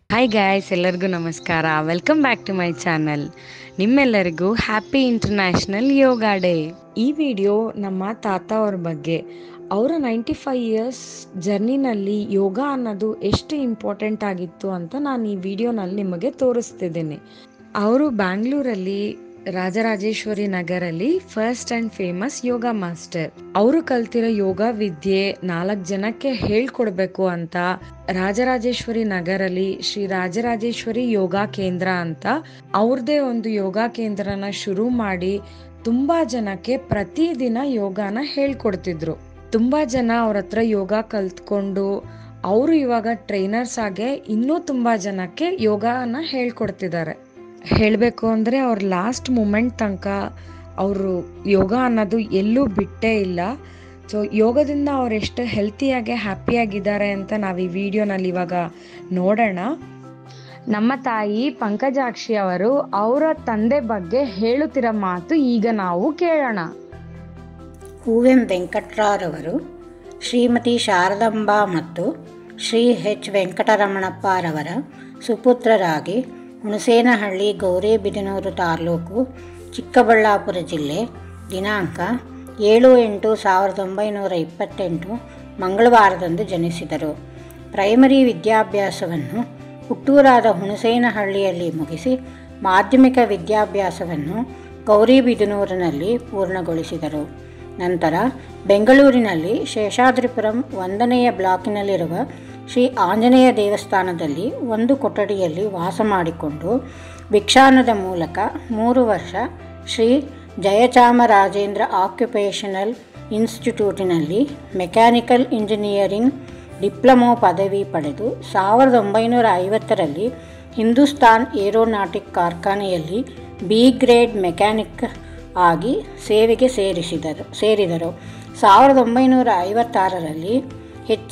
Hi guys, ಎಲ್ಲರಿಗೂ ನಮಸ್ಕಾರ. Welcome back to my channel. ನಿಮ್ಮೆಲ್ಲರಿಗೂ ಹ್ಯಾಪಿ ಇಂಟರ್ನ್ಯಾಷನಲ್ ಯೋಗ ಡೇ. ಈ ವಿಡಿಯೋ ನಮ್ಮ ತಾತ ಅವ್ರ ಬಗ್ಗೆ. ಅವರ 95 ಇಯರ್ಸ್ ಜರ್ನಿನಲ್ಲಿ ಯೋಗ ಅನ್ನೋದು ಎಷ್ಟು ಇಂಪಾರ್ಟೆಂಟ್ ಆಗಿತ್ತು ಅಂತ ನಾನು ಈ ವಿಡಿಯೋನಲ್ಲಿ ನಿಮಗೆ ತೋರಿಸ್ತಿದ್ದೀನಿ. ಅವರು ಬ್ಯಾಂಗ್ಳೂರಲ್ಲಿ ರಾಜರಾಜೇಶ್ವರಿ ನಗರಲ್ಲಿ first and famous yoga master. ಅವರು ಕಲ್ತಿರೋ ಯೋಗ ವಿದ್ಯೆ 4 ಜನಕ್ಕೆ ಹೇಳ್ಕೊಡ್ಬೇಕು ಅಂತ ರಾಜರಾಜೇಶ್ವರಿ ನಗರಲ್ಲಿ ಶ್ರೀ ರಾಜರಾಜೇಶ್ವರಿ ಯೋಗ ಕೇಂದ್ರ ಅಂತ ಅವ್ರದೇ ಒಂದು ಯೋಗ ಕೇಂದ್ರನ ಶುರು ಮಾಡಿ ತುಂಬಾ ಜನಕ್ಕೆ ಪ್ರತಿದಿನ ಯೋಗನ ಹೇಳ್ಕೊಡ್ತಿದ್ರು. ತುಂಬಾ ಜನ ಅವ್ರ ಹತ್ರ ಯೋಗ ಕಲ್ತ್ಕೊಂಡು ಅವರು ಇವಾಗ ಟ್ರೈನರ್ಸ್ ಆಗಿ ಇನ್ನೂ ತುಂಬಾ ಜನಕ್ಕೆ ಯೋಗನ ಹೇಳ್ಕೊಡ್ತಿದ್ದಾರೆ. ಹೇಳಬೇಕು ಅಂದರೆ ಅವ್ರ ಲಾಸ್ಟ್ ಮೂಮೆಂಟ್ ತನಕ ಅವರು ಯೋಗ ಅನ್ನೋದು ಎಲ್ಲೂ ಬಿಟ್ಟೇ ಇಲ್ಲ. ಸೊ ಯೋಗದಿಂದ ಅವ್ರು ಎಷ್ಟು ಹೆಲ್ತಿಯಾಗಿ ಹ್ಯಾಪಿಯಾಗಿದ್ದಾರೆ ಅಂತ ನಾವು ಈ ವಿಡಿಯೋನಲ್ಲಿ ಇವಾಗ ನೋಡೋಣ. ನಮ್ಮ ತಾಯಿ ಪಂಕಜಾಕ್ಷಿ ಅವರು ಅವರ ತಂದೆ ಬಗ್ಗೆ ಹೇಳುತ್ತಿರೋ ಮಾತು ಈಗ ನಾವು ಕೇಳೋಣ. ಹೂವೆಂ ವೆಂಕಟ್ರಾರವರು ಶ್ರೀಮತಿ ಶಾರದಾಂಬಾ ಮತ್ತು ಶ್ರೀ ಎಚ್ ವೆಂಕಟರಮಣಪ್ಪರವರ ಸುಪುತ್ರರಾಗಿ ಹುಣಸೇನಹಳ್ಳಿ ಗೌರಿಬಿದನೂರು ತಾಲೂಕು ಚಿಕ್ಕಬಳ್ಳಾಪುರ ಜಿಲ್ಲೆ ದಿನಾಂಕ 7/8/1928 ಮಂಗಳವಾರದಂದು ಜನಿಸಿದರು. ಪ್ರೈಮರಿ ವಿದ್ಯಾಭ್ಯಾಸವನ್ನು ಹುಟ್ಟೂರಾದ ಹುಣಸೇನಹಳ್ಳಿಯಲ್ಲಿ ಮುಗಿಸಿ ಮಾಧ್ಯಮಿಕ ವಿದ್ಯಾಭ್ಯಾಸವನ್ನು ಗೌರಿಬಿದನೂರಿನಲ್ಲಿ ಪೂರ್ಣಗೊಳಿಸಿದರು. ನಂತರ ಬೆಂಗಳೂರಿನಲ್ಲಿ ಶೇಷಾದ್ರಿಪುರಂ 1ನೇ ಬ್ಲಾಕಿನಲ್ಲಿರುವ ಶ್ರೀ ಆಂಜನೇಯ ದೇವಸ್ಥಾನದಲ್ಲಿ ಒಂದು ಕೊಠಡಿಯಲ್ಲಿ ವಾಸ ಮಾಡಿಕೊಂಡು ಭಿಕ್ಷಾನದ ಮೂಲಕ 3 ವರ್ಷ ಶ್ರೀ ಜಯಚಾಮರಾಜೇಂದ್ರ ಆಕ್ಯುಪೇಷನಲ್ ಇನ್ಸ್ಟಿಟ್ಯೂಟಿನಲ್ಲಿ ಮೆಕ್ಯಾನಿಕಲ್ ಇಂಜಿನಿಯರಿಂಗ್ ಡಿಪ್ಲೊಮೊ ಪದವಿ ಪಡೆದು 1950ರಲ್ಲಿ ಹಿಂದೂಸ್ತಾನ್ ಏರೋನಾಟಿಕ್ ಕಾರ್ಖಾನೆಯಲ್ಲಿ ಬಿ ಗ್ರೇಡ್ ಮೆಕ್ಯಾನಿಕ್ ಆಗಿ ಸೇವೆಗೆ ಸೇರಿದರು. 1956ರಲ್ಲಿ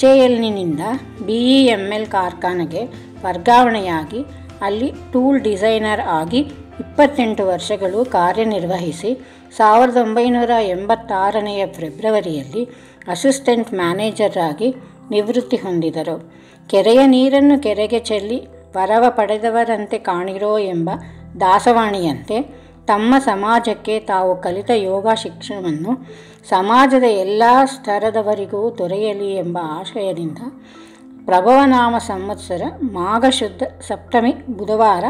HALನಿಂದ BEML ಕಾರ್ಖಾನೆಗೆ ವರ್ಗಾವಣೆಯಾಗಿ ಅಲ್ಲಿ ಟೂಲ್ ಡಿಸೈನರ್ ಆಗಿ 28 ವರ್ಷಗಳು ಕಾರ್ಯನಿರ್ವಹಿಸಿ 1986ನೇ ಫೆಬ್ರವರಿಯಲ್ಲಿ ಅಸಿಸ್ಟೆಂಟ್ ಮ್ಯಾನೇಜರ್ ಆಗಿ ನಿವೃತ್ತಿ ಹೊಂದಿದರು. ಕೆರೆಯ ನೀರನ್ನು ಕೆರೆಗೆ ಚೆಲ್ಲಿ ವರವ ಪಡೆದವರಂತೆ ಕಾಣಿರೋ ಎಂಬ ದಾಸವಾಣಿಯಂತೆ ತಮ್ಮ ಸಮಾಜಕ್ಕೆ ತಾವು ಕಲಿತ ಯೋಗ ಶಿಕ್ಷಣವನ್ನು ಸಮಾಜದ ಎಲ್ಲ ಸ್ತರದವರಿಗೂ ದೊರೆಯಲಿ ಎಂಬ ಆಶಯದಿಂದ ಪ್ರಭವನಾಮ ಸಂವತ್ಸರ ಮಾಘ ಶುದ್ಧ ಸಪ್ತಮಿ ಬುಧವಾರ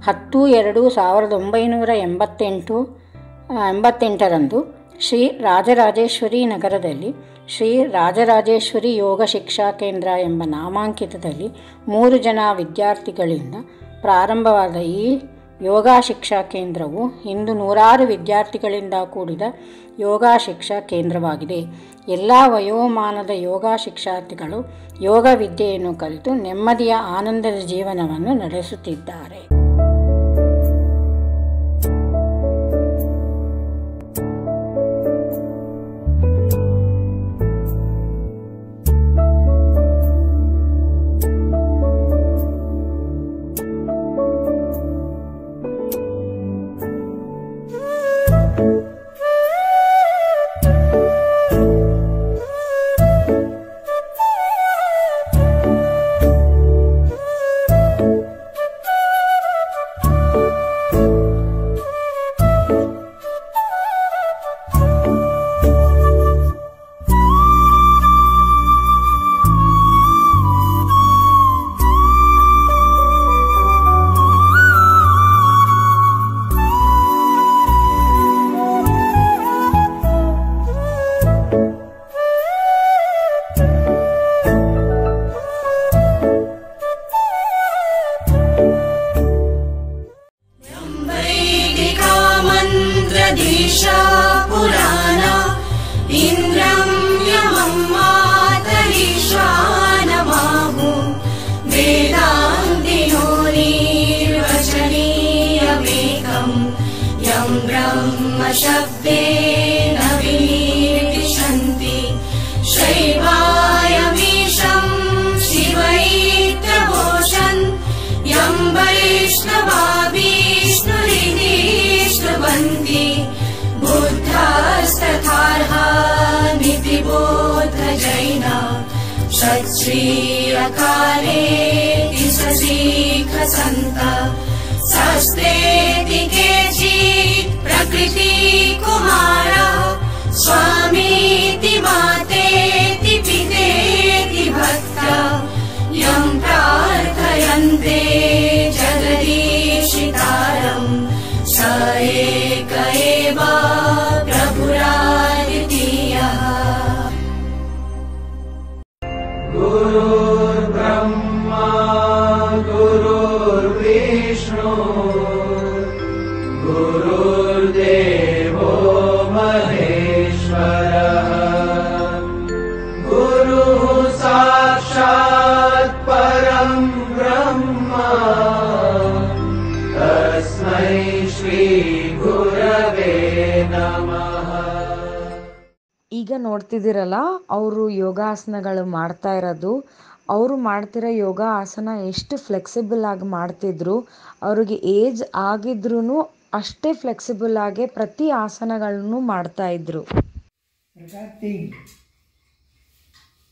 10/2/1988ರಂದು ಶ್ರೀ ರಾಜರಾಜೇಶ್ವರಿ ನಗರದಲ್ಲಿ ಶ್ರೀ ರಾಜರಾಜೇಶ್ವರಿ ಯೋಗ ಶಿಕ್ಷಾ ಕೇಂದ್ರ ಎಂಬ ನಾಮಾಂಕಿತದಲ್ಲಿ 3 ಜನ ವಿದ್ಯಾರ್ಥಿಗಳಿಂದ ಪ್ರಾರಂಭವಾದ ಈ ಯೋಗ ಶಿಕ್ಷಾ ಕೇಂದ್ರವು ಇಂದು 100 ವಿದ್ಯಾರ್ಥಿಗಳಿಂದ ಕೂಡಿದ ಯೋಗ ಶಿಕ್ಷಾ ಕೇಂದ್ರವಾಗಿದೆ. ಎಲ್ಲ ವಯೋಮಾನದ ಯೋಗ ಶಿಕ್ಷಾರ್ಥಿಗಳು ಯೋಗ ವಿದ್ಯೆಯನ್ನು ಕಲಿತು ನೆಮ್ಮದಿಯ ಆನಂದದ ಜೀವನವನ್ನು ನಡೆಸುತ್ತಿದ್ದಾರೆ. पुराना इंद्रं यमं मातरीशानमाहु वेदान्तिनो निर्वचनीयमेकं यं ब्रह्म शब्देन विनिर्दिशन्ति शैवायमीशं शिवैत्यघोषन् यं वैष्णवा विष्णुरिति स्तुवन्ति बुद्धस्तथार्हानिति बोध जैना षट् श्री अकालेति सीख संत शास्त्रेति केचित् प्रकृति कुमारा स्वामीति मातेति पितेति भक्ता यं प्रार्थयन्ते जगदीशितारम् स एक एव प्रभुरादितीयः। गुरुर्ब्रह्मा गुरुर्विष्णु गुरुर्देवो महेश्वरः गुरुः साक्षात् परं ब्रह्म तस्मै श्री गुरवे नमः। ಈಗ ನೋಡ್ತಿದ್ದೀರಲ್ಲ, ಅವರು ಯೋಗಾಸನಗಳು ಮಾಡ್ತಾ ಇರೋದು. ಅವರು ಮಾಡ್ತಿರೋ ಯೋಗ ಆಸನ ಎಷ್ಟು ಫ್ಲೆಕ್ಸಿಬಲ್ ಆಗಿ ಮಾಡ್ತಿದ್ರು. ಅವ್ರಿಗೆ ಏಜ್ ಆಗಿದ್ರೂ ಅಷ್ಟೇ ಫ್ಲೆಕ್ಸಿಬಲ್ ಆಗಿ ಪ್ರತಿ ಆಸನಗಳನ್ನು ಮಾಡ್ತಾ ಇದ್ರು. प्रकार 3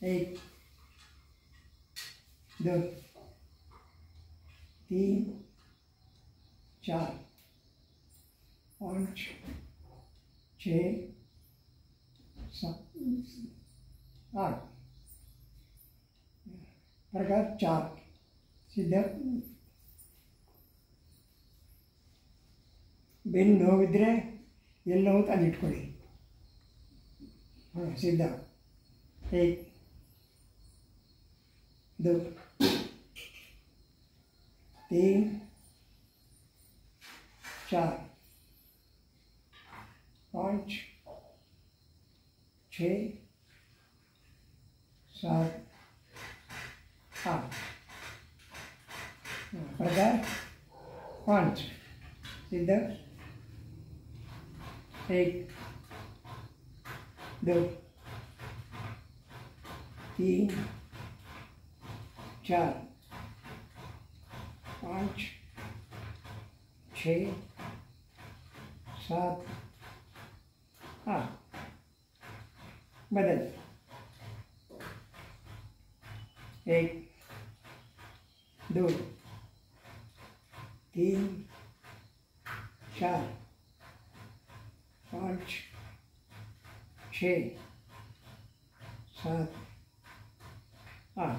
1 2 3 4 5 6 7 8 प्रकार 4 सीधा ಬೆನ್ನು ನೋವಿದ್ರೆ ಎಲ್ಲ ಹೋಗಿ ಅಲ್ಲಿ ಇಟ್ಕೊಳ್ಳಿ. सीधा 1 2 3 4 5 6 7 8 प्रकार 5 सीधा 1 2 3 4 5 6 7 8 बदल 1 2 3 4 5 6 7 8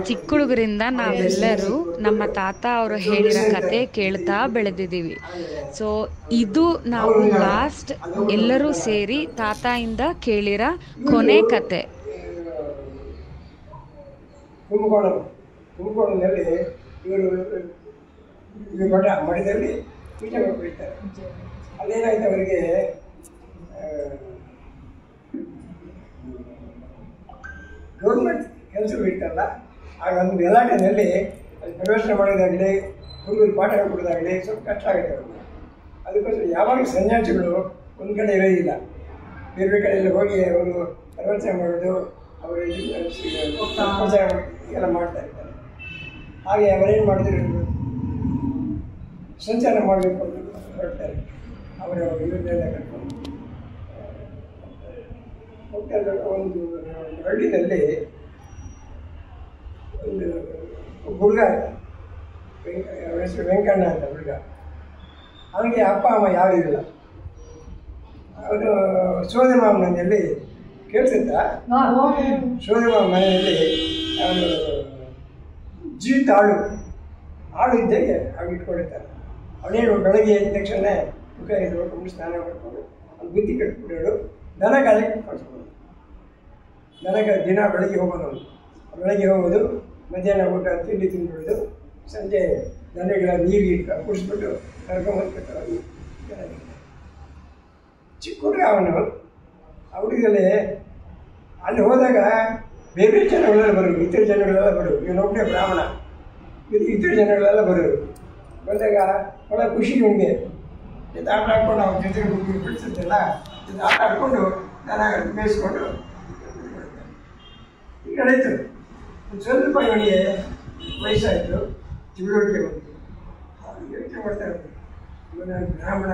ಚಿಕ್ಕ ಹುಡುಗರಿಂದ ನಾವೆಲ್ಲರೂ ನಮ್ಮ ತಾತ ಅವರು ಹೇಳಿರೋ ಕತೆ ಕೇಳ್ತಾ ಬೆಳೆದಿದ್ದೀವಿ. ಸೊ ಇದು ನಾವು ಲಾಸ್ಟ್ ಎಲ್ಲರೂ ಸೇರಿ ತಾತಾಯಿಂದ ಕೇಳಿರೋ ಕೊನೆ ಕತೆ. ತುಮಕೂರಿನಲ್ಲಿ ಇವರು ಮಠದಲ್ಲಿ ಪೂಜೆ ಮಾಡಿಬಿಡ್ತಾರೆ. ಅದೇನಾಯ್ತು ಅವರಿಗೆ ಗೌರ್ಮೆಂಟ್ ಕೆಲಸಗಳು ಇರ್ತಲ್ಲ, ಆಗ ಒಂದು ಗಲಾಟೆಯಲ್ಲಿ ಅದು ಪ್ರವೇಶ ಮಾಡೋದಾಗಲಿ ಹುಡುಗರು ಪಾಠ ಕೊಡೋದಾಗಲಿ ಸ್ವಲ್ಪ ಕಷ್ಟ ಆಗುತ್ತೆ ಅವ್ರಿಗೆ. ಅದಕ್ಕೋಸ್ಕರ ಯಾವಾಗಲೂ ಸನ್ಯಾಸಿಗಳು ಒಂದು ಕಡೆ ಇರೋದಿಲ್ಲ, ಬೇರೆ ಬೇರೆ ಕಡೆಯಲ್ಲಿ ಹೋಗಿ ಅವರು ಪ್ರವಚನ ಮಾಡೋದು, ಅವರು ಪ್ರಚಾರ ಎಲ್ಲ ಮಾಡ್ತಾ ಇರ್ತಾರೆ. ಹಾಗೆ ಅವರೇನು ಮಾಡಿದ್ರು, ಸಂಚಾರ ಮಾಡಬೇಕು ಅಂತ ಹೊರಡ್ತಾರೆ. ಅವರ ಇವನ್ನೆಲ್ಲ ಕಟ್ಕೊಂಡು ಒಂದು ಹಳ್ಳಿನಲ್ಲಿ ಒಂದು ಹುಡುಗ ಅವನ ಹೆಸರು ವೆಂಕಣ್ಣ ಅಂತ ಹುಡುಗ. ಅವನಿಗೆ ಅಪ್ಪ ಅಮ್ಮ ಯಾರೂ ಇರಲಿಲ್ಲ. ಅವನು ಸೋದರ ಮನೆಯಲ್ಲಿ ಕೇಳ್ತಿದ್ದ. ಸೋದರ ಮನೆಯಲ್ಲಿ ಅವನು ಜೀವಿತ ಆಳು ಇದ್ದಾಗೆ ಆಗ ಇಟ್ಕೊಂಡಿರ್ತಾನೆ. ಅವನೇನು ಬೆಳಗ್ಗೆ ಎದ್ದ ತಕ್ಷಣ ಮುಖ ನೋಡ್ಕೊಂಡು ಸ್ನಾನ ಮಾಡಿಕೊಂಡು ಅವ್ನು ಬುದ್ಧಿ ಕಟ್ಬಿಡೋಡು, ದನ ಕಾಲಕ್ಕೆ ಕಳಿಸ್ಬೋದು. ದನಗ ದಿನ ಬೆಳಗ್ಗೆ ಹೋಗೋದು, ಬೆಳಗ್ಗೆ ಹೋಗೋದು, ಮಧ್ಯಾಹ್ನ ಊಟ ತಿಂಡಿ ತಿಂದ್ಬಿಡೋದು, ಸಂಜೆ ದನಗಳ ನೀರು ಕುಡಿಸ್ಬಿಟ್ಟು ಕರ್ಕೊಂಬಂದು ಕಟ್ಟೋದು. ಚಿಕ್ಕ ಹುಡುಗ ಅವನು. ಆ ಹುಡುಗಲ್ಲಿ ಅಲ್ಲಿ ಹೋದಾಗ ಬೇರೆ ಬೇರೆ ಜನಗಳೆಲ್ಲ ಬರೋದು, ಇತರ ಜನಗಳೆಲ್ಲ ಬರೋದು. ಇವನೊಬ್ಬನೇ ಬ್ರಾಹ್ಮಣ, ಇತರ ಜನಗಳೆಲ್ಲ ಬರೋದು. ಬಂದಾಗ ಭಾಳ ಖುಷಿ ಇವನಿಗೆ. ಇದು ಆಟ ಆಡ್ಕೊಂಡು ಅವ್ರ ಜೊತೆ ಹುಡುಗಿ ಬಿಡಿಸುತ್ತಲ್ಲ, ಇದು ಆಟ ಆಡ್ಕೊಂಡು ದನ ಮೇಯಿಸ್ಕೊಂಡು ಈಗ ನಡೀತು. ಒಂದು ಸ್ವಲ್ಪ ಇವನಿಗೆ ವಯಸ್ಸಾಯಿತು, ತಿಳುವಳಿಕೆ ಬಂತು. ಅವ್ರು ಯೋಚನೆ ಮಾಡ್ತಾ ಇರ್ತಾರೆ, ನಾನು ಬ್ರಾಹ್ಮಣ,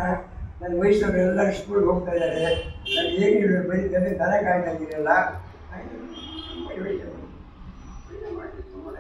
ನನ್ನ ವಯಸ್ಸವರು ಎಲ್ಲರೂ ಸ್ಕೂಲ್ಗೆ ಹೋಗ್ತಾ ಇದ್ದಾರೆ, ನಾನು ಹೇಗೆ ಬರೀತಾರೆ, ದನ ಕಾಯ್ತಾ ಇದ್ದೀರಲ್ಲ. ಯೋಚನೆ ಮಾಡಿ ತುಂಬಾ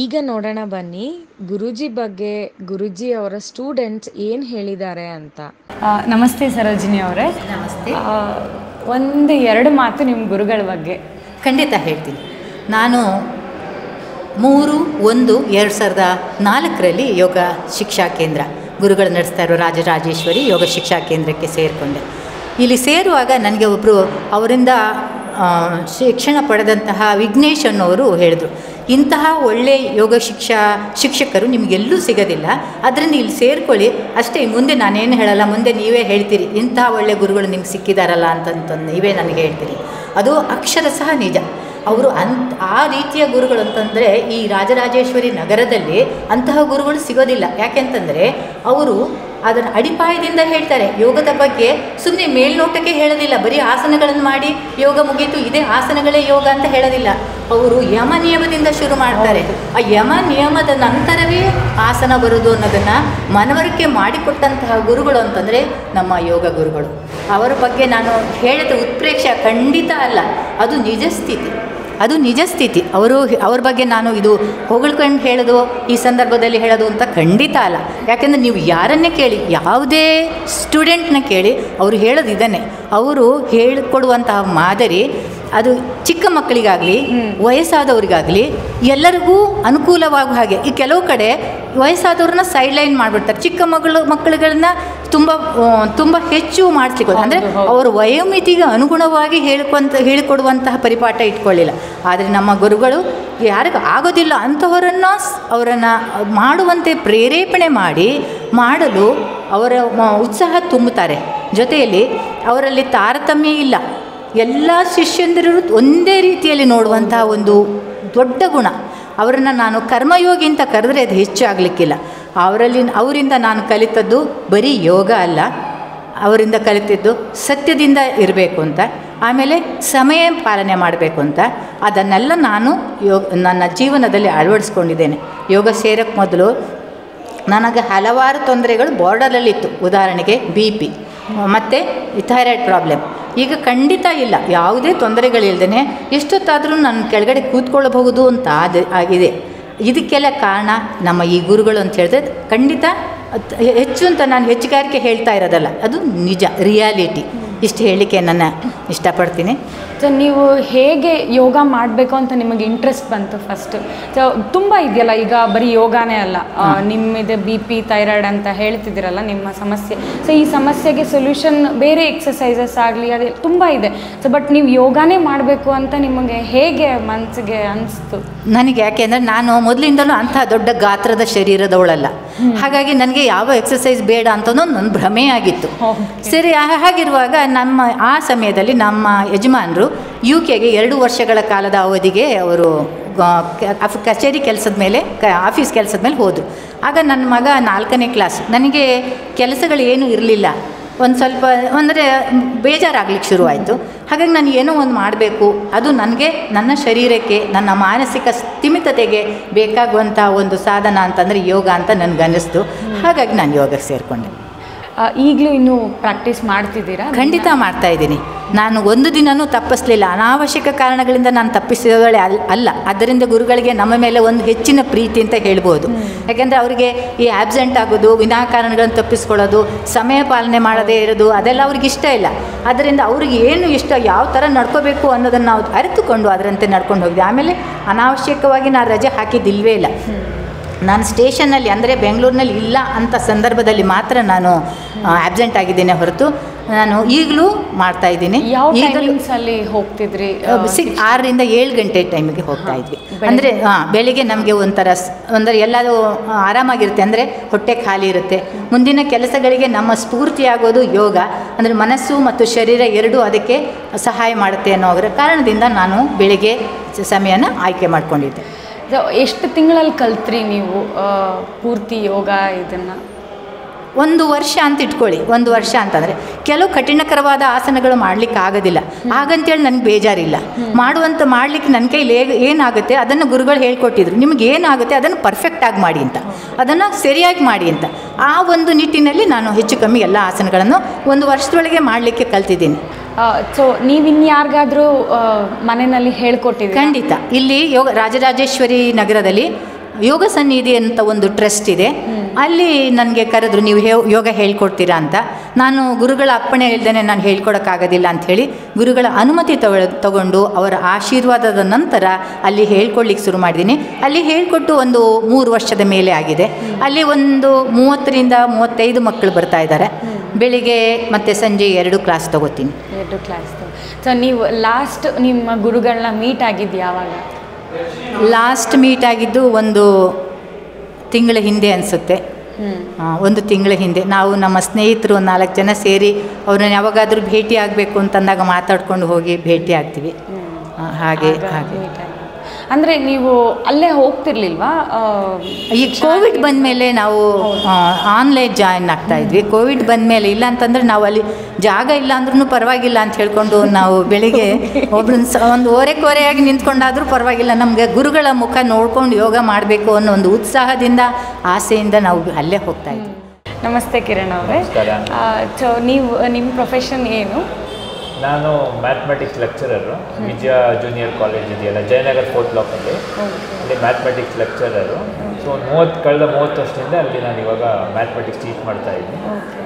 ಈಗ ನೋಡೋಣ ಬನ್ನಿ ಗುರೂಜಿ ಬಗ್ಗೆ, ಗುರೂಜಿ ಅವರ ಸ್ಟೂಡೆಂಟ್ಸ್ ಏನು ಹೇಳಿದ್ದಾರೆ ಅಂತ. ನಮಸ್ತೆ ಸರೋಜಿನಿ ಅವರೇ. ನಮಸ್ತೆ. 1-2 ಮಾತು ನಿಮ್ಮ ಗುರುಗಳ ಬಗ್ಗೆ. ಖಂಡಿತ ಹೇಳ್ತೀನಿ. ನಾನು 3/1/2004 ಯೋಗ ಶಿಕ್ಷಾ ಕೇಂದ್ರ ಗುರುಗಳು ನಡೆಸ್ತಾ ಇರೋ ರಾಜರಾಜೇಶ್ವರಿ ಯೋಗ ಶಿಕ್ಷಾ ಕೇಂದ್ರಕ್ಕೆ ಸೇರಿಕೊಂಡೆ. ಇಲ್ಲಿ ಸೇರುವಾಗ ನನಗೆ ಒಬ್ಬರು ಅವರಿಂದ ಶಿಕ್ಷಣ ಪಡೆದಂತಹ ವಿಘ್ನೇಶ್ ಅನ್ನೋರು ಹೇಳಿದರು, ಇಂತಹ ಒಳ್ಳೆಯ ಯೋಗ ಶಿಕ್ಷಕರು ನಿಮಗೆಲ್ಲೂ ಸಿಗೋದಿಲ್ಲ, ಅದರಿಂದ ಇಲ್ಲಿ ಸೇರ್ಕೊಳ್ಳಿ ಅಷ್ಟೇ. ಮುಂದೆ ನಾನೇನು ಹೇಳಲ್ಲ, ಮುಂದೆ ನೀವೇ ಹೇಳ್ತೀರಿ ಇಂತಹ ಒಳ್ಳೆಯ ಗುರುಗಳು ನಿಮ್ಗೆ ಸಿಕ್ಕಿದಾರಲ್ಲ ಅಂತಂದು ನೀವೇ ನನಗೆ ಹೇಳ್ತೀರಿ. ಅದು ಅಕ್ಷರ ಸಹ ನಿಜ. ಅವರು ಆ ರೀತಿಯ ಗುರುಗಳು ಅಂತಂದರೆ ಈ ರಾಜರಾಜೇಶ್ವರಿ ನಗರದಲ್ಲಿ ಅಂತಹ ಗುರುಗಳು ಸಿಗೋದಿಲ್ಲ. ಯಾಕೆಂತಂದರೆ ಅವರು ಅದರ ಅಡಿಪಾಯದಿಂದ ಹೇಳ್ತಾರೆ. ಯೋಗದ ಬಗ್ಗೆ ಸುಮ್ಮನೆ ಮೇಲ್ನೋಟಕ್ಕೆ ಹೇಳೋದಿಲ್ಲ, ಬರೀ ಆಸನಗಳನ್ನು ಮಾಡಿ ಯೋಗ ಮುಗೀತು ಇದೇ ಆಸನಗಳೇ ಯೋಗ ಅಂತ ಹೇಳೋದಿಲ್ಲ. ಅವರು ಯಮ ನಿಯಮದಿಂದ ಶುರು ಮಾಡ್ತಾರೆ. ಆ ಯಮ ನಿಯಮದ ನಂತರವೇ ಆಸನ ಬರೋದು ಅನ್ನೋದನ್ನು ಮನವರಿಕೆ ಮಾಡಿಕೊಟ್ಟಂತಹ ಗುರುಗಳು ಅಂತಂದರೆ ನಮ್ಮ ಯೋಗ ಗುರುಗಳು. ಅವರ ಬಗ್ಗೆ ನಾನು ಹೇಳಿದ ಉತ್ಪ್ರೇಕ್ಷೆ ಖಂಡಿತ ಅಲ್ಲ, ಅದು ನಿಜ ಸ್ಥಿತಿ. ಅದು ನಿಜ ಸ್ಥಿತಿ. ಅವ್ರ ಬಗ್ಗೆ ನಾನು ಇದು ಹೊಗಳ್ಕೊಂಡು ಹೇಳೋದು ಈ ಸಂದರ್ಭದಲ್ಲಿ ಹೇಳೋದು ಅಂತ ಖಂಡಿತ ಅಲ್ಲ. ಯಾಕೆಂದರೆ ನೀವು ಯಾರನ್ನೇ ಕೇಳಿ, ಯಾವುದೇ ಸ್ಟೂಡೆಂಟ್ನ ಕೇಳಿ, ಅವರು ಹೇಳೋದು ಇದನ್ನೇ. ಅವರು ಹೇಳಿಕೊಡುವಂತಹ ಮಾದರಿ ಅದು ಚಿಕ್ಕ ಮಕ್ಕಳಿಗಾಗಲಿ ವಯಸ್ಸಾದವ್ರಿಗಾಗಲಿ ಎಲ್ಲರಿಗೂ ಅನುಕೂಲವಾಗುವ ಹಾಗೆ. ಈ ಕೆಲವು ಕಡೆ ವಯಸ್ಸಾದವ್ರನ್ನ ಸೈಡ್ಲೈನ್ ಮಾಡಿಬಿಡ್ತಾರೆ, ಚಿಕ್ಕ ಮಕ್ಕಳುಗಳನ್ನ ತುಂಬ ಹೆಚ್ಚು ಮಾಡಿಸ್ಲಿಕ್ಕೆ, ಅಂದರೆ ಅವರ ವಯೋಮಿತಿಗೆ ಅನುಗುಣವಾಗಿ ಹೇಳಿಕೊಡುವಂತಹ ಪರಿಪಾಠ ಇಟ್ಕೊಳ್ಳಿಲ್ಲ. ಆದರೆ ನಮ್ಮ ಗುರುಗಳು ಯಾರಿಗೂ ಆಗೋದಿಲ್ಲ ಅವರನ್ನು ಮಾಡುವಂತೆ ಪ್ರೇರೇಪಣೆ ಮಾಡಲು ಅವರ ಉತ್ಸಾಹ ತುಂಬುತ್ತಾರೆ. ಜೊತೆಯಲ್ಲಿ ಅವರಲ್ಲಿ ತಾರತಮ್ಯ ಇಲ್ಲ. ಎಲ್ಲ ಶಿಷ್ಯಂದಿರು ಒಂದೇ ರೀತಿಯಲ್ಲಿ ನೋಡುವಂಥ ಒಂದು ದೊಡ್ಡ ಗುಣ. ಅವರನ್ನು ನಾನು ಕರ್ಮಯೋಗಿ ಅಂತ ಕರೆದ್ರೆ ಅದು ಹೆಚ್ಚು ಆಗಲಿಕ್ಕಿಲ್ಲ. ಅವರಿಂದ ನಾನು ಕಲಿತದ್ದು ಬರೀ ಯೋಗ ಅಲ್ಲ, ಅವರಿಂದ ಕಲಿತಿದ್ದು ಸತ್ಯದಿಂದ ಇರಬೇಕು ಅಂತ, ಆಮೇಲೆ ಸಮಯ ಪಾಲನೆ ಮಾಡಬೇಕು ಅಂತ. ಅದನ್ನೆಲ್ಲ ನಾನು ನನ್ನ ಜೀವನದಲ್ಲಿ ಅಳವಡಿಸ್ಕೊಂಡಿದ್ದೇನೆ. ಯೋಗ ಸೇರೋಕ್ಕೆ ಮೊದಲು ನನಗೆ ಹಲವಾರು ತೊಂದರೆಗಳು ಬಾರ್ಡರಲ್ಲಿತ್ತು. ಉದಾಹರಣೆಗೆ BP ಮತ್ತು ಥೈರಾಯ್ಡ್ ಪ್ರಾಬ್ಲಮ್. ಈಗ ಖಂಡಿತ ಇಲ್ಲ, ಯಾವುದೇ ತೊಂದರೆಗಳಿಲ್ಲದೇ ಎಷ್ಟೊತ್ತಾದರೂ ನಾನು ಕೆಳಗಡೆ ಕೂತ್ಕೊಳ್ಳಬಹುದು ಅಂತ ಆಗಿದೆ. ಇದಕ್ಕೆಲ್ಲ ಕಾರಣ ನಮ್ಮ ಈ ಗುರುಗಳು ಅಂತ ಹೇಳಿದ್ರೆ ಖಂಡಿತ ಹೆಚ್ಚು ಅಂತ ನಾನು ಹೆಚ್ಚುಗಾರಿಕೆ ಹೇಳ್ತಾ ಇರೋದಲ್ಲ, ಅದು ನಿಜ, ರಿಯಾಲಿಟಿ. ಇಷ್ಟು ಹೇಳಲಿಕ್ಕೆ ನಾನು ಇಷ್ಟಪಡ್ತೀನಿ. ಸೊ ನೀವು ಹೇಗೆ ಯೋಗ ಮಾಡಬೇಕು ಅಂತ ನಿಮಗೆ ಇಂಟ್ರೆಸ್ಟ್ ಬಂತು ಫಸ್ಟ್? ಸೊ ತುಂಬ ಇದೆಯಲ್ಲ, ಈಗ ಬರೀ ಯೋಗಾನೇ ಅಲ್ಲ, ನಿಮ್ಮಿದೆ BP ಥೈರಾಯ್ಡ್ ಅಂತ ಹೇಳ್ತಿದ್ದೀರಲ್ಲ ನಿಮ್ಮ ಸಮಸ್ಯೆ. ಸೊ ಈ ಸಮಸ್ಯೆಗೆ ಸೊಲ್ಯೂಷನ್ ಬೇರೆ ಎಕ್ಸಸೈಸಸ್ ಆಗಲಿ ಅದೇ ತುಂಬ ಇದೆ. ಸೊ ಬಟ್ ನೀವು ಯೋಗಾನೇ ಮಾಡಬೇಕು ಅಂತ ನಿಮಗೆ ಹೇಗೆ ಮನಸ್ಸಿಗೆ ಅನಿಸ್ತು? ನನಗೆ ಯಾಕೆಂದರೆ ನಾನು ಮೊದಲಿಂದಲೂ ಅಂಥ ದೊಡ್ಡ ಗಾತ್ರದ ಶರೀರದವಳಲ್ಲ. ಹಾಗಾಗಿ ನನಗೆ ಯಾವ ಎಕ್ಸಸೈಸ್ ಬೇಡ ಅಂತನೂ ನನ್ನ ಭ್ರಮೆ ಆಗಿತ್ತು. ಸರಿ, ಹಾಗಿರುವಾಗ ಆ ಸಮಯದಲ್ಲಿ ನಮ್ಮ ಯಜಮಾನರು UKಗೆ 2 ವರ್ಷಗಳ ಕಾಲದ ಅವಧಿಗೆ ಅವರು ಕಚೇರಿ ಕೆಲಸದ ಮೇಲೆ ಆಫೀಸ್ ಕೆಲಸದ ಮೇಲೆ ಹೋದರು. ಆಗ ನನ್ನ ಮಗ 4ನೇ ಕ್ಲಾಸ್. ನನಗೆ ಕೆಲಸಗಳು ಏನೂ ಇರಲಿಲ್ಲ. ಒಂದು ಸ್ವಲ್ಪ ಅಂದರೆ ಬೇಜಾರಾಗ್ಲಿಕ್ಕೆ ಶುರುವಾಯಿತು. ಹಾಗಾಗಿ ನಾನು ಏನೋ ಒಂದು ಮಾಡಬೇಕು, ಅದು ನನಗೆ ನನ್ನ ಶರೀರಕ್ಕೆ ನನ್ನ ಮಾನಸಿಕ ಸ್ಥಿಮಿತತೆಗೆ ಬೇಕಾಗುವಂಥ ಒಂದು ಸಾಧನ ಅಂತಂದರೆ ಯೋಗ ಅಂತ ನನಗನ್ನಿಸ್ತು. ಹಾಗಾಗಿ ನಾನು ಯೋಗಕ್ಕೆ ಸೇರಿಕೊಂಡೆ. ಈಗಲೂ ಇನ್ನೂ ಪ್ರಾಕ್ಟೀಸ್ ಮಾಡ್ತಿದ್ದೀರಾ? ಖಂಡಿತ ಮಾಡ್ತಾಯಿದ್ದೀನಿ. ನಾನು ಒಂದು ದಿನವೂ ತಪ್ಪಿಸಲಿಲ್ಲ. ಅನಾವಶ್ಯಕ ಕಾರಣಗಳಿಂದ ನಾನು ತಪ್ಪಿಸಿದವಳೆ ಅಲ್ಲ. ಅದರಿಂದ ಗುರುಗಳಿಗೆ ನಮ್ಮ ಮೇಲೆ ಒಂದು ಹೆಚ್ಚಿನ ಪ್ರೀತಿ ಅಂತ ಹೇಳ್ಬೋದು. ಯಾಕೆಂದರೆ ಅವರಿಗೆ ಈ ಆಬ್ಸೆಂಟ್ ಆಗೋದು, ವಿನಾಕಾರಣಗಳನ್ನು ತಪ್ಪಿಸ್ಕೊಳ್ಳೋದು, ಸಮಯ ಪಾಲನೆ ಮಾಡದೇ ಇರೋದು ಅದೆಲ್ಲ ಅವ್ರಿಗೆ ಇಷ್ಟ ಇಲ್ಲ. ಅದರಿಂದ ಅವ್ರಿಗೆ ಏನು ಇಷ್ಟ, ಯಾವ ಥರ ನಡ್ಕೋಬೇಕು ಅನ್ನೋದನ್ನು ನಾವು ಅರಿತುಕೊಂಡು ಅದರಂತೆ ನಡ್ಕೊಂಡು ಹೋಗಿದ್ದೆ. ಆಮೇಲೆ ಅನಾವಶ್ಯಕವಾಗಿ ನಾನು ರಜೆ ಹಾಕಿದ್ದಿಲ್ವೇ ಇಲ್ಲ. ನಾನು ಸ್ಟೇಷನ್ನಲ್ಲಿ ಅಂದರೆ ಬೆಂಗಳೂರಿನಲ್ಲಿ ಇಲ್ಲ ಅಂತ ಸಂದರ್ಭದಲ್ಲಿ ಮಾತ್ರ ನಾನು ಆಬ್ಸೆಂಟ್ ಆಗಿದ್ದೇನೆ ಹೊರತು ನಾನು ಈಗಲೂ ಮಾಡ್ತಾಯಿದ್ದೀನಿ. ಅಲ್ಲಿ ಹೋಗ್ತಿದ್ರಿ? 6 ರಿಂದ 7 ಗಂಟೆ ಟೈಮಿಗೆ ಹೋಗ್ತಾ ಇದ್ವಿ. ಅಂದರೆ ಬೆಳಿಗ್ಗೆ ನಮಗೆ ಒಂಥರ ಎಲ್ಲರೂ ಆರಾಮಾಗಿರುತ್ತೆ, ಅಂದರೆ ಹೊಟ್ಟೆ ಖಾಲಿ ಇರುತ್ತೆ. ಮುಂದಿನ ಕೆಲಸಗಳಿಗೆ ನಮ್ಮ ಸ್ಫೂರ್ತಿಯಾಗೋದು ಯೋಗ, ಅಂದರೆ ಮನಸ್ಸು ಮತ್ತು ಶರೀರ ಎರಡೂ ಅದಕ್ಕೆ ಸಹಾಯ ಮಾಡುತ್ತೆ ಅನ್ನೋ ಕಾರಣದಿಂದ ನಾನು ಬೆಳಿಗ್ಗೆ ಸಮಯನ ಆಯ್ಕೆ ಮಾಡಿಕೊಂಡಿದ್ದೆ. ಎಷ್ಟು ತಿಂಗಳಲ್ಲಿ ಕಲ್ತ್ರಿ ನೀವು ಪೂರ್ತಿ ಯೋಗ ಇದನ್ನು? 1 ವರ್ಷ ಅಂತ ಇಟ್ಕೊಳ್ಳಿ. 1 ವರ್ಷ ಅಂತಂದರೆ ಕೆಲವು ಕಠಿಣಕರವಾದ ಆಸನಗಳು ಮಾಡಲಿಕ್ಕೆ ಆಗೋದಿಲ್ಲ. ಹಾಗಂತೇಳಿ ನನಗೆ ಬೇಜಾರಿಲ್ಲ. ಮಾಡಲಿಕ್ಕೆ ನನ್ನ ಕೈಲಿ ಏನಾಗುತ್ತೆ ಅದನ್ನು ಗುರುಗಳು ಹೇಳ್ಕೊಟ್ಟಿದ್ರು. ನಿಮ್ಗೆ ಏನಾಗುತ್ತೆ ಅದನ್ನು ಪರ್ಫೆಕ್ಟಾಗಿ ಮಾಡಿ ಅಂತ, ಅದನ್ನು ಸರಿಯಾಗಿ ಮಾಡಿ ಅಂತ. ಆ ಒಂದು ನಿಟ್ಟಿನಲ್ಲಿ ನಾನು ಹೆಚ್ಚು ಕಮ್ಮಿ ಎಲ್ಲ ಆಸನಗಳನ್ನು 1 ವರ್ಷದೊಳಗೆ ಮಾಡಲಿಕ್ಕೆ ಕಲ್ತಿದ್ದೀನಿ. ಸೊ ನೀವು ಇನ್ಯಾರಿಗಾದರೂ ಮನೆಯಲ್ಲಿ ಹೇಳ್ಕೊಟ್ಟಿದ್ದೀರಿ? ಖಂಡಿತ. ಇಲ್ಲಿ ರಾಜರಾಜೇಶ್ವರಿ ನಗರದಲ್ಲಿ ಯೋಗ ಸನ್ನಿಧಿ ಅಂತ ಒಂದು ಟ್ರಸ್ಟ್ ಇದೆ. ಅಲ್ಲಿ ನನಗೆ ಕರೆದ್ರು, ನೀವು ಯೋಗ ಹೇಳ್ಕೊಡ್ತೀರಾ ಅಂತ. ನಾನು ಗುರುಗಳ ಅಪ್ಪಣೆ ಇಲ್ಲದೇ ನಾನು ಹೇಳ್ಕೊಡೋಕ್ಕಾಗೋದಿಲ್ಲ ಅಂಥೇಳಿ ಗುರುಗಳ ಅನುಮತಿ ತಗೊಂಡು ಅವರ ಆಶೀರ್ವಾದದ ನಂತರ ಅಲ್ಲಿ ಹೇಳ್ಕೊಡ್ಲಿಕ್ಕೆ ಶುರು ಮಾಡಿದ್ದೀನಿ. ಅಲ್ಲಿ ಹೇಳ್ಕೊಟ್ಟು ಒಂದು 3 ವರ್ಷದ ಮೇಲೆ ಆಗಿದೆ. ಅಲ್ಲಿ ಒಂದು 30 ರಿಂದ 35 ಮಕ್ಕಳು ಬರ್ತಾ ಇದ್ದಾರೆ. ಬೆಳಿಗ್ಗೆ ಮತ್ತು ಸಂಜೆ 2 ಕ್ಲಾಸ್ ತೊಗೋತೀನಿ. 2 ಕ್ಲಾಸ್. ಸೊ ನೀವು ಲಾಸ್ಟ್ ನಿಮ್ಮ ಗುರುಗಳನ್ನ ಮೀಟ್ ಆಗಿದ್ದು ಯಾವಾಗ? ಲಾಸ್ಟ್ ಮೀಟ್ ಆಗಿದ್ದು 1 ತಿಂಗಳ ಹಿಂದೆ ಅನಿಸುತ್ತೆ. 1 ತಿಂಗಳ ಹಿಂದೆ ನಾವು ನಮ್ಮ ಸ್ನೇಹಿತರು 4 ಜನ ಸೇರಿ ಅವ್ರನ್ನ ಯಾವಾಗಾದರೂ ಭೇಟಿ ಆಗಬೇಕು ಅಂತಂದಾಗ ಮಾತಾಡ್ಕೊಂಡು ಹೋಗಿ ಭೇಟಿ ಆಗ್ತೀವಿ. ಹಾಗೆ ಅಂದರೆ ನೀವು ಅಲ್ಲೇ ಹೋಗ್ತಿರ್ಲಿಲ್ವಾ? ಈ ಕೋವಿಡ್ ಬಂದಮೇಲೆ ನಾವು ಆನ್ಲೈನ್ ಜಾಯಿನ್ ಆಗ್ತಾಯಿದ್ವಿ. ಕೋವಿಡ್ ಬಂದಮೇಲೆ ಇಲ್ಲ ಅಂತಂದರೆ ನಾವು ಅಲ್ಲಿ ಜಾಗ ಇಲ್ಲ ಅಂದ್ರೂ ಪರವಾಗಿಲ್ಲ ಅಂತ ಹೇಳ್ಕೊಂಡು ನಾವು ಬೆಳಿಗ್ಗೆ ಒಂದು ಓರೆಕೋರೆಯಾಗಿ ನಿಂತ್ಕೊಂಡಾದರೂ ಪರವಾಗಿಲ್ಲ, ನಮಗೆ ಗುರುಗಳ ಮುಖ ನೋಡ್ಕೊಂಡು ಯೋಗ ಮಾಡಬೇಕು ಅನ್ನೋ ಒಂದು ಉತ್ಸಾಹದಿಂದ ಆಸೆಯಿಂದ ನಾವು ಅಲ್ಲೇ ಹೋಗ್ತಾಯಿದ್ವಿ. ನಮಸ್ತೆ ಕಿರಣ್ ಅವರೇ. ಸೊ ನೀವು ನಿಮ್ಮ ಪ್ರೊಫೆಷನ್ ಏನು? ನಾನು ಮ್ಯಾಥಮೆಟಿಕ್ಸ್ ಲೆಕ್ಚರರು. ವಿಜಯ ಜೂನಿಯರ್ ಕಾಲೇಜ್ ಇದೆಯಲ್ಲ ಜಯನಗರ್ 4th ಬ್ಲಾಕಲ್ಲಿ, ಅಲ್ಲಿ ಮ್ಯಾಥಮೆಟಿಕ್ಸ್ ಲೆಕ್ಚರರು. ಸೊ ಕಳೆದ 30 ವರ್ಷದಿಂದ ಅಲ್ಲಿ ನಾನು ಇವಾಗ ಮ್ಯಾಥಮೆಟಿಕ್ಸ್ ಟೀಚ್ ಮಾಡ್ತಾ ಇದ್ದೀನಿ.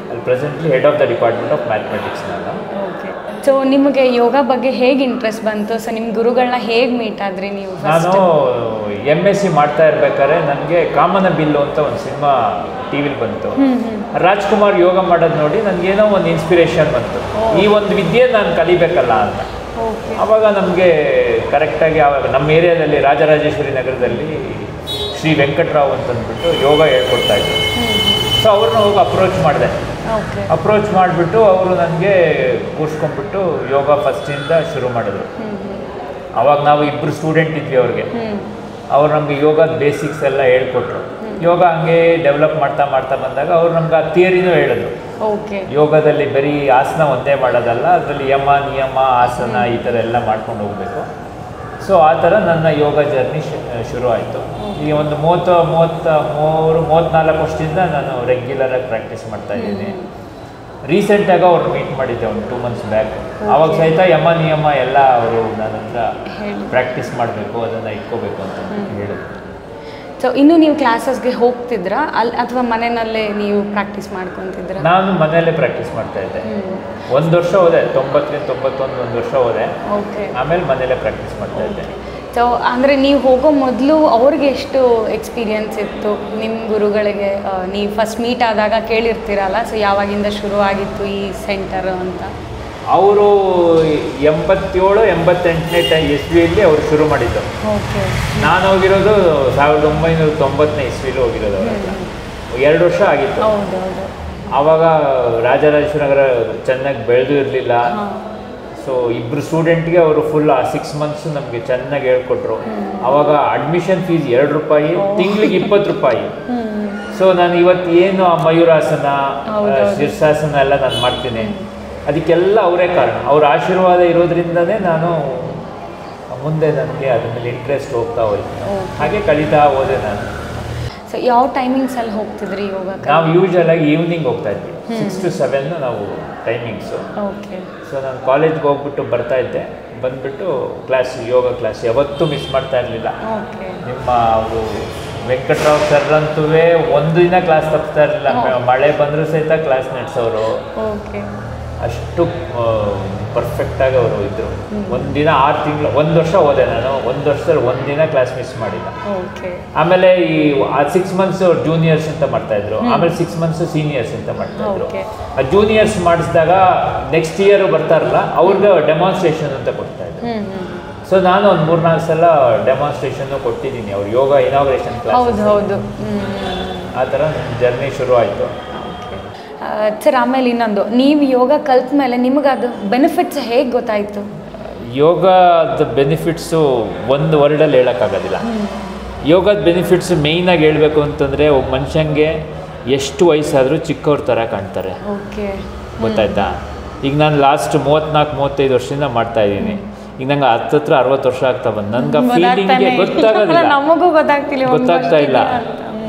ಅಲ್ಲಿ presently head of the department of mathematics ನಾನು. ಸೊ ನಿಮಗೆ ಯೋಗ ಬಗ್ಗೆ ಹೇಗೆ ಇಂಟ್ರೆಸ್ಟ್ ಬಂತು? ಸೊ ನಿಮ್ಮ ಗುರುಗಳನ್ನ ಹೇಗೆ ಮೀಟ್ ಆದ್ರಿ ನೀವು? ನಾನು MSc ಮಾಡ್ತಾ ಇರ್ಬೇಕಾದ್ರೆ ನನಗೆ ಕಾಮನ ಬಿಲ್ಲು ಅಂತ ಒಂದು ಸಿನಿಮಾ ಟಿವಿಲಿ ಬಂತು. ರಾಜ್ಕುಮಾರ್ ಯೋಗ ಮಾಡೋದು ನೋಡಿ ನನಗೇನೋ ಒಂದು ಇನ್ಸ್ಪಿರೇಷನ್ ಬಂತು, ಈ ಒಂದು ವಿದ್ಯೆ ನಾನು ಕಲಿಬೇಕಲ್ಲ ಅಂತ. ಆವಾಗ ನಮಗೆ ಕರೆಕ್ಟಾಗಿ ಆವಾಗ ನಮ್ಮ ಏರಿಯಾದಲ್ಲಿ ರಾಜರಾಜೇಶ್ವರಿ ನಗರದಲ್ಲಿ ಶ್ರೀ ವೆಂಕಟರಾವ್ ಅಂತಂದ್ಬಿಟ್ಟು ಯೋಗ ಹೇಳ್ಕೊಡ್ತಾ ಇದ್ರು. ಸೊ ಅವ್ರನ್ನ ಹೋಗಿ ಅಪ್ರೋಚ್ ಮಾಡಿದೆ. ಓಕೆ. ಅಪ್ರೋಚ್ ಮಾಡಿಬಿಟ್ಟು ಅವರು ನನಗೆ ಕೂರಿಸ್ಕೊಂಡ್ಬಿಟ್ಟು ಯೋಗ ಫಸ್ಟಿಂದ ಶುರು ಮಾಡಿದ್ರು. ಅವಾಗ ನಾವು ಇಬ್ಬರು ಸ್ಟೂಡೆಂಟ್ ಇದ್ವಿ ಅವ್ರಿಗೆ. ಅವ್ರು ನಮಗೆ ಯೋಗದ ಬೇಸಿಕ್ಸ್ ಎಲ್ಲ ಹೇಳ್ಕೊಟ್ರು. ಯೋಗ ಹಂಗೆ ಡೆವಲಪ್ ಮಾಡ್ತಾ ಮಾಡ್ತಾ ಬಂದಾಗ ಅವ್ರು ನಮ್ಗೆ ಆ ಥಿಯರಿನೂ ಹೇಳಿದ್ರು. ಓಕೆ. ಯೋಗದಲ್ಲಿ ಬರೀ ಆಸನ ಒಂದೇ ಮಾಡೋದಲ್ಲ, ಅದರಲ್ಲಿ ಯಮ ನಿಯಮ ಆಸನ ಈ ಥರ ಎಲ್ಲ ಮಾಡ್ಕೊಂಡು ಹೋಗಬೇಕು. ಸೊ ಆ ಥರ ನನ್ನ ಯೋಗ ಜರ್ನಿ ಶುರು ಆಯಿತು. ಈ ಒಂದು 34 ವರ್ಷದಿಂದ ನಾನು ರೆಗ್ಯುಲರಾಗಿ ಪ್ರಾಕ್ಟೀಸ್ ಮಾಡ್ತಾಯಿದ್ದೀನಿ. ರೀಸೆಂಟಾಗಿ ಅವ್ರು ಮೀಟ್ ಮಾಡಿದ್ದೆ ಒಂದು 2 months ಬ್ಯಾಕ್. ಆವಾಗ ಸಹಿತ ಯಮ ನಿಯಮ ಎಲ್ಲ ಅವರು ನನ್ನ ಹತ್ರ ಪ್ರಾಕ್ಟೀಸ್ ಮಾಡಬೇಕು, ಅದನ್ನು ಇಟ್ಕೋಬೇಕು ಅಂತ ಹೇಳಿದ್ರು. ಸೊ ಇನ್ನು ನೀವು ಕ್ಲಾಸಸ್ಗೆ ಹೋಗ್ತಿದ್ರಾ ಅಥವಾ ಮನೆಯಲ್ಲೇ ನೀವು ಪ್ರಾಕ್ಟೀಸ್ ಮಾಡ್ಕೊತಿದ್ರಾ? ನಾನು ಮನೆಯಲ್ಲೇ ಪ್ರಾಕ್ಟೀಸ್ ಮಾಡ್ತಾ ಇದ್ದೆ. 1 ವರ್ಷ ಹೋದೆ, 90-91 1 ವರ್ಷ ಹೋದೆ. ಓಕೆ. ಆಮೇಲೆ ಮನೆಯಲ್ಲೇ ಪ್ರಾಕ್ಟೀಸ್ ಮಾಡ್ತಾ ಇದ್ದೆ. ಸೊ ಅಂದರೆ ನೀವು ಹೋಗೋ ಮೊದಲು ಅವ್ರಿಗೆ ಎಷ್ಟು ಎಕ್ಸ್ಪೀರಿಯನ್ಸ್ ಇತ್ತು? ನಿಮ್ಮ ಗುರುಗಳಿಗೆ ನೀವು ಫಸ್ಟ್ ಮೀಟ್ ಆದಾಗ ಕೇಳಿರ್ತೀರಲ್ಲ, ಸೊ ಯಾವಾಗಿಂದ ಶುರು ಆಗಿತ್ತು ಈ ಸೆಂಟರ್ ಅಂತ? ಅವರು 87-88 ಇಸ್ವಿಯಲ್ಲಿ ಅವರು ಶುರು ಮಾಡಿದ್ದು. ಓಕೆ. ನಾನು ಹೋಗಿರೋದು 1990 ಇಸ್ವಿಲಿ ಹೋಗಿರೋದು. 2 ವರ್ಷ ಆಗಿತ್ತು. ಹೌದೌದು. ಆವಾಗ ರಾಜರಾಜೇಶ್ವರಿ ನಗರ ಚೆನ್ನಾಗಿ ಬೆಳೆದು ಇರಲಿಲ್ಲ. ಸೊ ಇಬ್ಬರು ಸ್ಟೂಡೆಂಟ್ಗೆ ಅವರು ಫುಲ್ 6 months ನಮಗೆ ಚೆನ್ನಾಗಿ ಹೇಳ್ಕೊಟ್ರು. ಆವಾಗ ಅಡ್ಮಿಷನ್ ಫೀಸ್ 2 ರೂಪಾಯಿ, ತಿಂಗಳಿಗೆ 20 ರೂಪಾಯಿ. ಸೊ ನಾನು ಇವತ್ತು ಏನು ಆ ಮಯೂರಾಸನ, ಶೀರ್ಷಾಸನ ಎಲ್ಲ ನಾನು ಮಾಡ್ತೀನಿ, ಅದಕ್ಕೆಲ್ಲ ಅವರೇ ಕಾರಣ. ಅವ್ರ ಆಶೀರ್ವಾದ ಇರೋದ್ರಿಂದನೇ ನಾನು ಮುಂದೆ ನನಗೆ ಅದ್ರ ಮೇಲೆ ಇಂಟ್ರೆಸ್ಟ್ ಹೋಗ್ತಾ ಹೋಯ್ತು. ಹಾಗೆ ಕಲಿತಾ ಹೋದೆ ನಾನು. ಸೊ ಯಾವ ಟೈಮಿಂಗ್ಸಲ್ಲಿ ಹೋಗ್ತಿದ್ರಿ ಯೋಗಕ್ಕೆ? ನಾವು ಯೂಶಲಾಗಿ ಈವ್ನಿಂಗ್ ಹೋಗ್ತಾ ಇದ್ವಿ. 6 to 7 ನಾವು ಟೈಮಿಂಗ್ಸು. ಓಕೆ. ಸೊ ನಾನು ಕಾಲೇಜ್ಗೆ ಹೋಗ್ಬಿಟ್ಟು ಬರ್ತಾ ಇದ್ದೆ, ಬಂದುಬಿಟ್ಟು ಯೋಗ ಕ್ಲಾಸ್ ಯಾವತ್ತೂ ಮಿಸ್ ಮಾಡ್ತಾ ಇರಲಿಲ್ಲ. ಓಕೆ. ನಿಮ್ಮ ಅವರು ವೆಂಕಟರಾವ್ ಸರ್ ಅಂತೂ ಒಂದು ದಿನ ಕ್ಲಾಸ್ ತಪ್ಪಿಸ್ತಾ ಇರಲಿಲ್ಲ. ಮಳೆ ಬಂದರೂ ಸಹಿತ ಕ್ಲಾಸ್ ನಡೆಸೋರು. ಓಕೆ. ಅಷ್ಟು ಪರ್ಫೆಕ್ಟಾಗಿ ಅವರು ಇದ್ದರು. 1 ದಿನ 6 ತಿಂಗಳು, 1 ವರ್ಷ ಹೋದೆ ನಾನು. 1 ವರ್ಷದಲ್ಲಿ 1 ದಿನ ಕ್ಲಾಸ್ ಮಿಸ್ ಮಾಡಿಲ್ಲ. ಓಕೆ. ಆಮೇಲೆ ಈ 6 months ಜೂನಿಯರ್ಸ್ ಅಂತ ಮಾಡ್ತಾಯಿದ್ರು, ಆಮೇಲೆ 6 months ಸೀನಿಯರ್ಸ್ ಅಂತ ಮಾಡ್ತಾಯಿದ್ರು. ಆ ಜೂನಿಯರ್ಸ್ ಮಾಡಿಸಿದಾಗ ನೆಕ್ಸ್ಟ್ ಇಯರ್ ಬರ್ತಾರಲ್ಲ, ಅವ್ರಿಗೆ ಡೆಮಾನ್ಸ್ಟ್ರೇಷನ್ ಅಂತ ಕೊಡ್ತಾಯಿದ್ರು. ಸೊ ನಾನು ಒಂದು 3-4 ಸಲ ಡೆಮಾನ್ಸ್ಟ್ರೇಷನ್ನು ಕೊಟ್ಟಿದ್ದೀನಿ. ಅವ್ರು ಯೋಗ ಇನಾಗ್ರೇಷನ್ ಕ್ಲಾಸ್. ಹೌದು. ಆ ಥರ ನನ್ನ ಜರ್ನಿ ಶುರು ಆಯಿತು. ಸರ್, ಆಮೇಲೆ ಇನ್ನೊಂದು, ನೀವು ಯೋಗ ಕಲ್ತ ಮೇಲೆ ನಿಮಗೆ ಅದು ಬೆನಿಫಿಟ್ಸ್ ಹೇಗೆ ಗೊತ್ತಾಯಿತು? ಯೋಗದ ಬೆನಿಫಿಟ್ಸು ಒಂದು ವರ್ಡಲ್ಲಿ ಹೇಳೋಕ್ಕಾಗೋದಿಲ್ಲ. ಯೋಗದ ಬೆನಿಫಿಟ್ಸ್ ಮೇಯ್ನಾಗಿ ಹೇಳಬೇಕು ಅಂತಂದರೆ, ಒಬ್ಬ ಮನುಷ್ಯಂಗೆ ಎಷ್ಟು ವಯಸ್ಸಾದರೂ ಚಿಕ್ಕವ್ರ ಥರ ಕಾಣ್ತಾರೆ. ಓಕೆ. ಗೊತ್ತಾಯ್ತಾ? ಈಗ ನಾನು ಲಾಸ್ಟ್ 34-35 ವರ್ಷದಿಂದ ಮಾಡ್ತಾಯಿದ್ದೀನಿ. ಈಗ ನಂಗೆ 60 ವರ್ಷ ಆಗ್ತಾ ಬಂದು ನನಗೆ ಫೀಲಿಂಗ್ಗೆ ಗೊತ್ತಾಗೋದಿಲ್ಲ. ನಮಗೂ ಗೊತ್ತಾಗ್ತಾ ಇಲ್ಲ.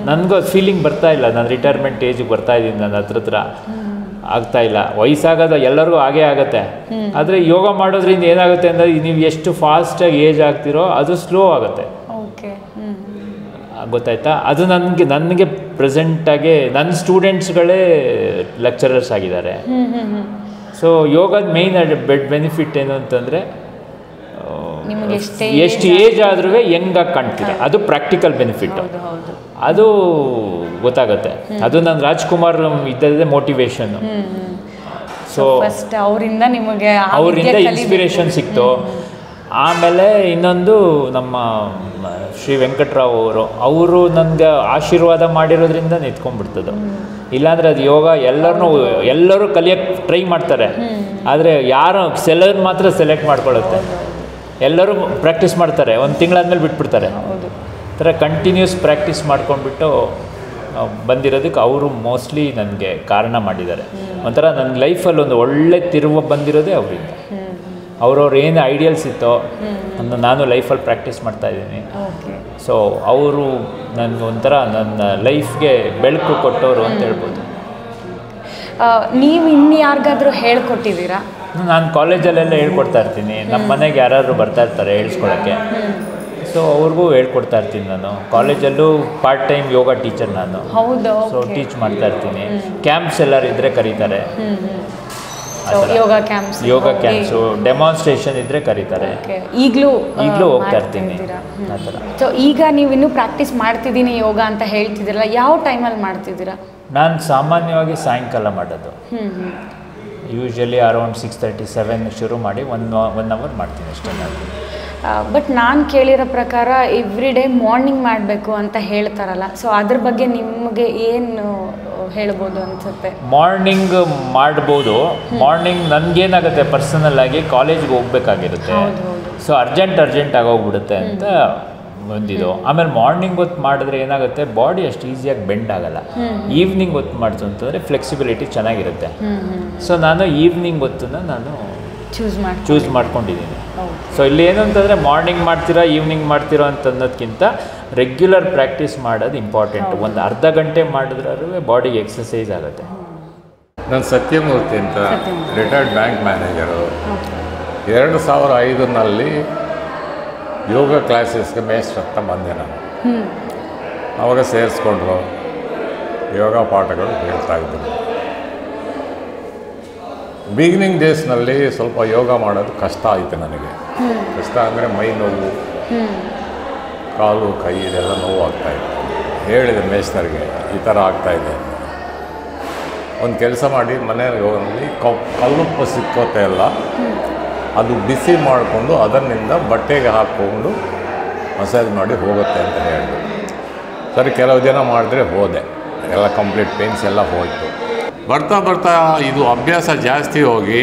ನನಗೂ ಅದು ಫೀಲಿಂಗ್ ಬರ್ತಾ ಇಲ್ಲ. ನಾನು ರಿಟೈರ್ಮೆಂಟ್ ಏಜಿಗೆ ಬರ್ತಾ ಇದ್ದೀನಿ. ನಾನು ಹತ್ರ ಆಗ್ತಾ ಇಲ್ಲ. ವಯಸ್ಸಾಗೋದು ಎಲ್ಲರಿಗೂ ಹಾಗೇ ಆಗುತ್ತೆ. ಆದರೆ ಯೋಗ ಮಾಡೋದ್ರಿಂದ ಏನಾಗುತ್ತೆ ಅಂದರೆ, ನೀವು ಎಷ್ಟು ಫಾಸ್ಟಾಗಿ ಏಜ್ ಆಗ್ತಿರೋ ಅದು ಸ್ಲೋ ಆಗುತ್ತೆ. ಓಕೆ. ಗೊತ್ತಾಯ್ತಾ? ಅದು ನನಗೆ ಪ್ರೆಸೆಂಟಾಗಿ ನನ್ನ ಸ್ಟೂಡೆಂಟ್ಸ್ಗಳೇ ಲೆಕ್ಚರರ್ಸ್ ಆಗಿದ್ದಾರೆ. ಸೊ ಯೋಗದ ಮೇಯ್ನ್ ಬೆನಿಫಿಟ್ ಏನು ಅಂತಂದರೆ, ಎಷ್ಟು ಏಜ್ ಆದ್ರೂ ಹೆಂಗಾಗಿ ಕಾಣ್ತೀರ, ಅದು ಪ್ರಾಕ್ಟಿಕಲ್ ಬೆನಿಫಿಟ್. ಅದು ಗೊತ್ತಾಗುತ್ತೆ. ಅದು ನನ್ನ ರಾಜ್ಕುಮಾರ್ ಇದ್ದದೇ ಮೋಟಿವೇಶನ್ನು. ಸೊ ಅವರಿಂದ ಇನ್ಸ್ಪಿರೇಷನ್ ಸಿಕ್ತು. ಆಮೇಲೆ ಇನ್ನೊಂದು ನಮ್ಮ ಶ್ರೀ ವೆಂಕಟರಾವ್ ಅವರು ನನಗೆ ಆಶೀರ್ವಾದ ಮಾಡಿರೋದ್ರಿಂದ ನಿಂತ್ಕೊಂಡ್ಬಿಡ್ತದೆ. ಇಲ್ಲಾಂದರೆ ಅದು ಯೋಗ ಎಲ್ಲರೂ ಕಲಿಯೋಕ್ಕೆ ಟ್ರೈ ಮಾಡ್ತಾರೆ, ಆದರೆ ಯಾರು ಮಾತ್ರ ಸೆಲೆಕ್ಟ್ ಮಾಡ್ಕೊಳ್ಳುತ್ತೆ. ಎಲ್ಲರೂ ಪ್ರಾಕ್ಟೀಸ್ ಮಾಡ್ತಾರೆ, 1 ತಿಂಗಳಾದ್ಮೇಲೆ ಬಿಟ್ಬಿಡ್ತಾರೆ. ಥರ ಕಂಟಿನ್ಯೂಸ್ ಪ್ರಾಕ್ಟೀಸ್ ಮಾಡ್ಕೊಂಡ್ಬಿಟ್ಟು ಬಂದಿರೋದಕ್ಕೆ ಅವರು ಮೋಸ್ಟ್ಲಿ ನನಗೆ ಕಾರಣ ಮಾಡಿದ್ದಾರೆ. ಒಂಥರ ನನ್ನ ಲೈಫಲ್ಲಿ ಒಂದು ಒಳ್ಳೆ ತಿರುವು ಬಂದಿರೋದೇ ಅವರಿಂದ. ಅವ್ರವ್ರು ಏನು ಐಡಿಯಲ್ಸ್ ಇತ್ತೋ ನಾನು ಲೈಫಲ್ಲಿ ಪ್ರಾಕ್ಟೀಸ್ ಮಾಡ್ತಾಯಿದ್ದೀನಿ. ಸೊ ಅವರು ನನಗೆ ಒಂಥರ ನನ್ನ ಲೈಫ್ಗೆ ಬೆಳಕು ಕೊಟ್ಟವರು ಅಂತ ಹೇಳ್ಬೋದು. ನೀವು ಇನ್ಯಾರಿಗಾದ್ರೂ ಹೇಳ್ಕೊಟ್ಟಿದ್ದೀರಾ? ನಾನು ಕಾಲೇಜಲ್ಲೆಲ್ಲ ಹೇಳ್ಕೊಡ್ತಾ ಇರ್ತೀನಿ. ನಮ್ಮ ಮನೆಗೆ ಯಾರಾದರೂ ಬರ್ತಾ ಇರ್ತಾರೆ ಹೇಳ್ಸ್ಕೊಳಕ್ಕೆ. ಸೊ ಅವ್ರಿಗೂ ಹೇಳ್ಕೊಡ್ತಾ ಇರ್ತೀನಿ. ನಾನು ಕಾಲೇಜಲ್ಲೂ ಪಾರ್ಟ್ ಟೈಮ್ ಯೋಗ ಟೀಚರ್ ನಾನು. ಸೊ ಟೀಚ್ ಮಾಡ್ತಾ ಇರ್ತೀನಿ. ಕ್ಯಾಂಪ್ಸ್ ಎಲ್ಲರೂ ಇದ್ದರೆ ಕರೀತಾರೆ. ಯೋಗ ಕ್ಯಾಂಪ್ಸು, ಡೆಮಾನ್ಸ್ಟ್ರೇಷನ್ ಇದ್ದರೆ ಕರೀತಾರೆ. ಈಗಲೂ ಹೋಗ್ತಾ ಇರ್ತೀನಿ ಆ ಥರ. ಸೊ ಈಗ ನೀವು ಇನ್ನೂ ಪ್ರಾಕ್ಟೀಸ್ ಮಾಡ್ತಿದ್ದೀನಿ ಯೋಗ ಅಂತ ಹೇಳ್ತಿದ್ದೀರಲ್ಲ, ಯಾವ ಟೈಮಲ್ಲಿ ಮಾಡ್ತಿದ್ದೀರಾ? ನಾನು ಸಾಮಾನ್ಯವಾಗಿ ಸಾಯಂಕಾಲ ಮಾಡೋದು. ಯೂಶ್ವಲಿ ಅರೌಂಡ್ 6:30-7 ಶುರು ಮಾಡಿ 1 hour ಮಾಡ್ತೀನಿ ಅಷ್ಟೇ ನಾನು. ಬಟ್ ನಾನು ಕೇಳಿರೋ ಪ್ರಕಾರ ಎವ್ರಿ ಡೇ ಮಾರ್ನಿಂಗ್ ಮಾಡಬೇಕು ಅಂತ ಹೇಳ್ತಾರಲ್ಲ, ಸೊ ಅದ್ರ ಬಗ್ಗೆ ನಿಮಗೆ ಏನು ಹೇಳ್ಬೋದು ಅನ್ಸುತ್ತೆ? ಮಾರ್ನಿಂಗ್ ಮಾಡ್ಬೋದು. ಮಾರ್ನಿಂಗ್ ನನಗೇನಾಗುತ್ತೆ, ಪರ್ಸನಲ್ ಆಗಿ ಕಾಲೇಜ್ಗೆ ಹೋಗ್ಬೇಕಾಗಿರುತ್ತೆ, ಸೊ ಅರ್ಜೆಂಟ್ ಆಗೋಗ್ಬಿಡುತ್ತೆ ಅಂತ ಒಂದಿದು. ಆಮೇಲೆ ಮಾರ್ನಿಂಗ್ ಹೊತ್ತು ಮಾಡಿದ್ರೆ ಏನಾಗುತ್ತೆ, ಬಾಡಿ ಅಷ್ಟು ಈಸಿಯಾಗಿ ಬೆಂಡ್ ಆಗಲ್ಲ. ಈವ್ನಿಂಗ್ ಹೊತ್ತು ಮಾಡ್ತು ಅಂತಂದರೆ ಫ್ಲೆಕ್ಸಿಬಿಲಿಟಿ ಚೆನ್ನಾಗಿರುತ್ತೆ. ಸೊ ನಾನು ಈವ್ನಿಂಗ್ ಹೊತ್ತನ್ನ ನಾನು ಚೂಸ್ ಮಾಡ್ಕೊಂಡಿದ್ದೀನಿ. ಸೊ ಇಲ್ಲಿ ಏನು ಅಂತಂದರೆ ಮಾರ್ನಿಂಗ್ ಮಾಡ್ತೀರಾ ಈವ್ನಿಂಗ್ ಮಾಡ್ತೀರಾ ಅಂತ ಅನ್ನೋದಕ್ಕಿಂತ ರೆಗ್ಯುಲರ್ ಪ್ರಾಕ್ಟೀಸ್ ಮಾಡೋದು ಇಂಪಾರ್ಟೆಂಟ್. ಒಂದು ಅರ್ಧ ಗಂಟೆ ಮಾಡಿದ್ರೂ ಬಾಡಿಗೆ ಎಕ್ಸಸೈಸ್ ಆಗುತ್ತೆ. ನಾನು ಸತ್ಯಮೂರ್ತಿ ಅಂತ, ರಿಟೈರ್ಡ್ ಬ್ಯಾಂಕ್ ಮ್ಯಾನೇಜರು. 2005ನಲ್ಲಿ ಯೋಗ ಕ್ಲಾಸಸ್ಗೆ ಮೇಸ್ಟ್ರ್ ಅಂತ ಬಂದೆ ನಾನು. ಆವಾಗ ಸೇರಿಸ್ಕೊಂಡ್ರು, ಯೋಗ ಪಾಠಗಳು ಹೇಳ್ತಾಯಿದ್ರು. ಬಿಗಿನಿಂಗ್ ಡೇಸ್ನಲ್ಲಿ ಸ್ವಲ್ಪ ಯೋಗ ಮಾಡೋದು ಕಷ್ಟ ಆಯಿತು ನನಗೆ. ಕಷ್ಟ ಅಂದರೆ ಮೈ ನೋವು, ಕಾಲು ಕೈ ಇದೆಲ್ಲ ನೋವು ಆಗ್ತಾಯಿತ್ತು. ಹೇಳಿದೆ ಮೇಸ್ಟರ್ಗೆ, ಈ ಥರ ಆಗ್ತಾಯಿದೆ. ಒಂದು ಕೆಲಸ ಮಾಡಿ ಮನೆಯಲ್ಲಿ ಕಲ್ಲುಪ್ಪು ಸಿಕ್ಕೋತೆ ಎಲ್ಲ ಅದು ಬಿಸಿ ಮಾಡಿಕೊಂಡು ಅದರಿಂದ ಬಟ್ಟೆಗೆ ಹಾಕ್ಕೊಂಡು ಮಸಾಜ್ ಮಾಡಿ ಹೋಗುತ್ತೆ ಅಂತ ಹೇಳಿದ್ರು. ಸರಿ, ಕೆಲವು ದಿನ ಮಾಡಿದ್ರೆ ಹೋದೆ, ಎಲ್ಲ ಕಂಪ್ಲೀಟ್ ಪೇನ್ಸ್ ಎಲ್ಲ ಹೋಯಿತು. ಬರ್ತಾ ಬರ್ತಾ ಇದು ಅಭ್ಯಾಸ ಜಾಸ್ತಿ ಹೋಗಿ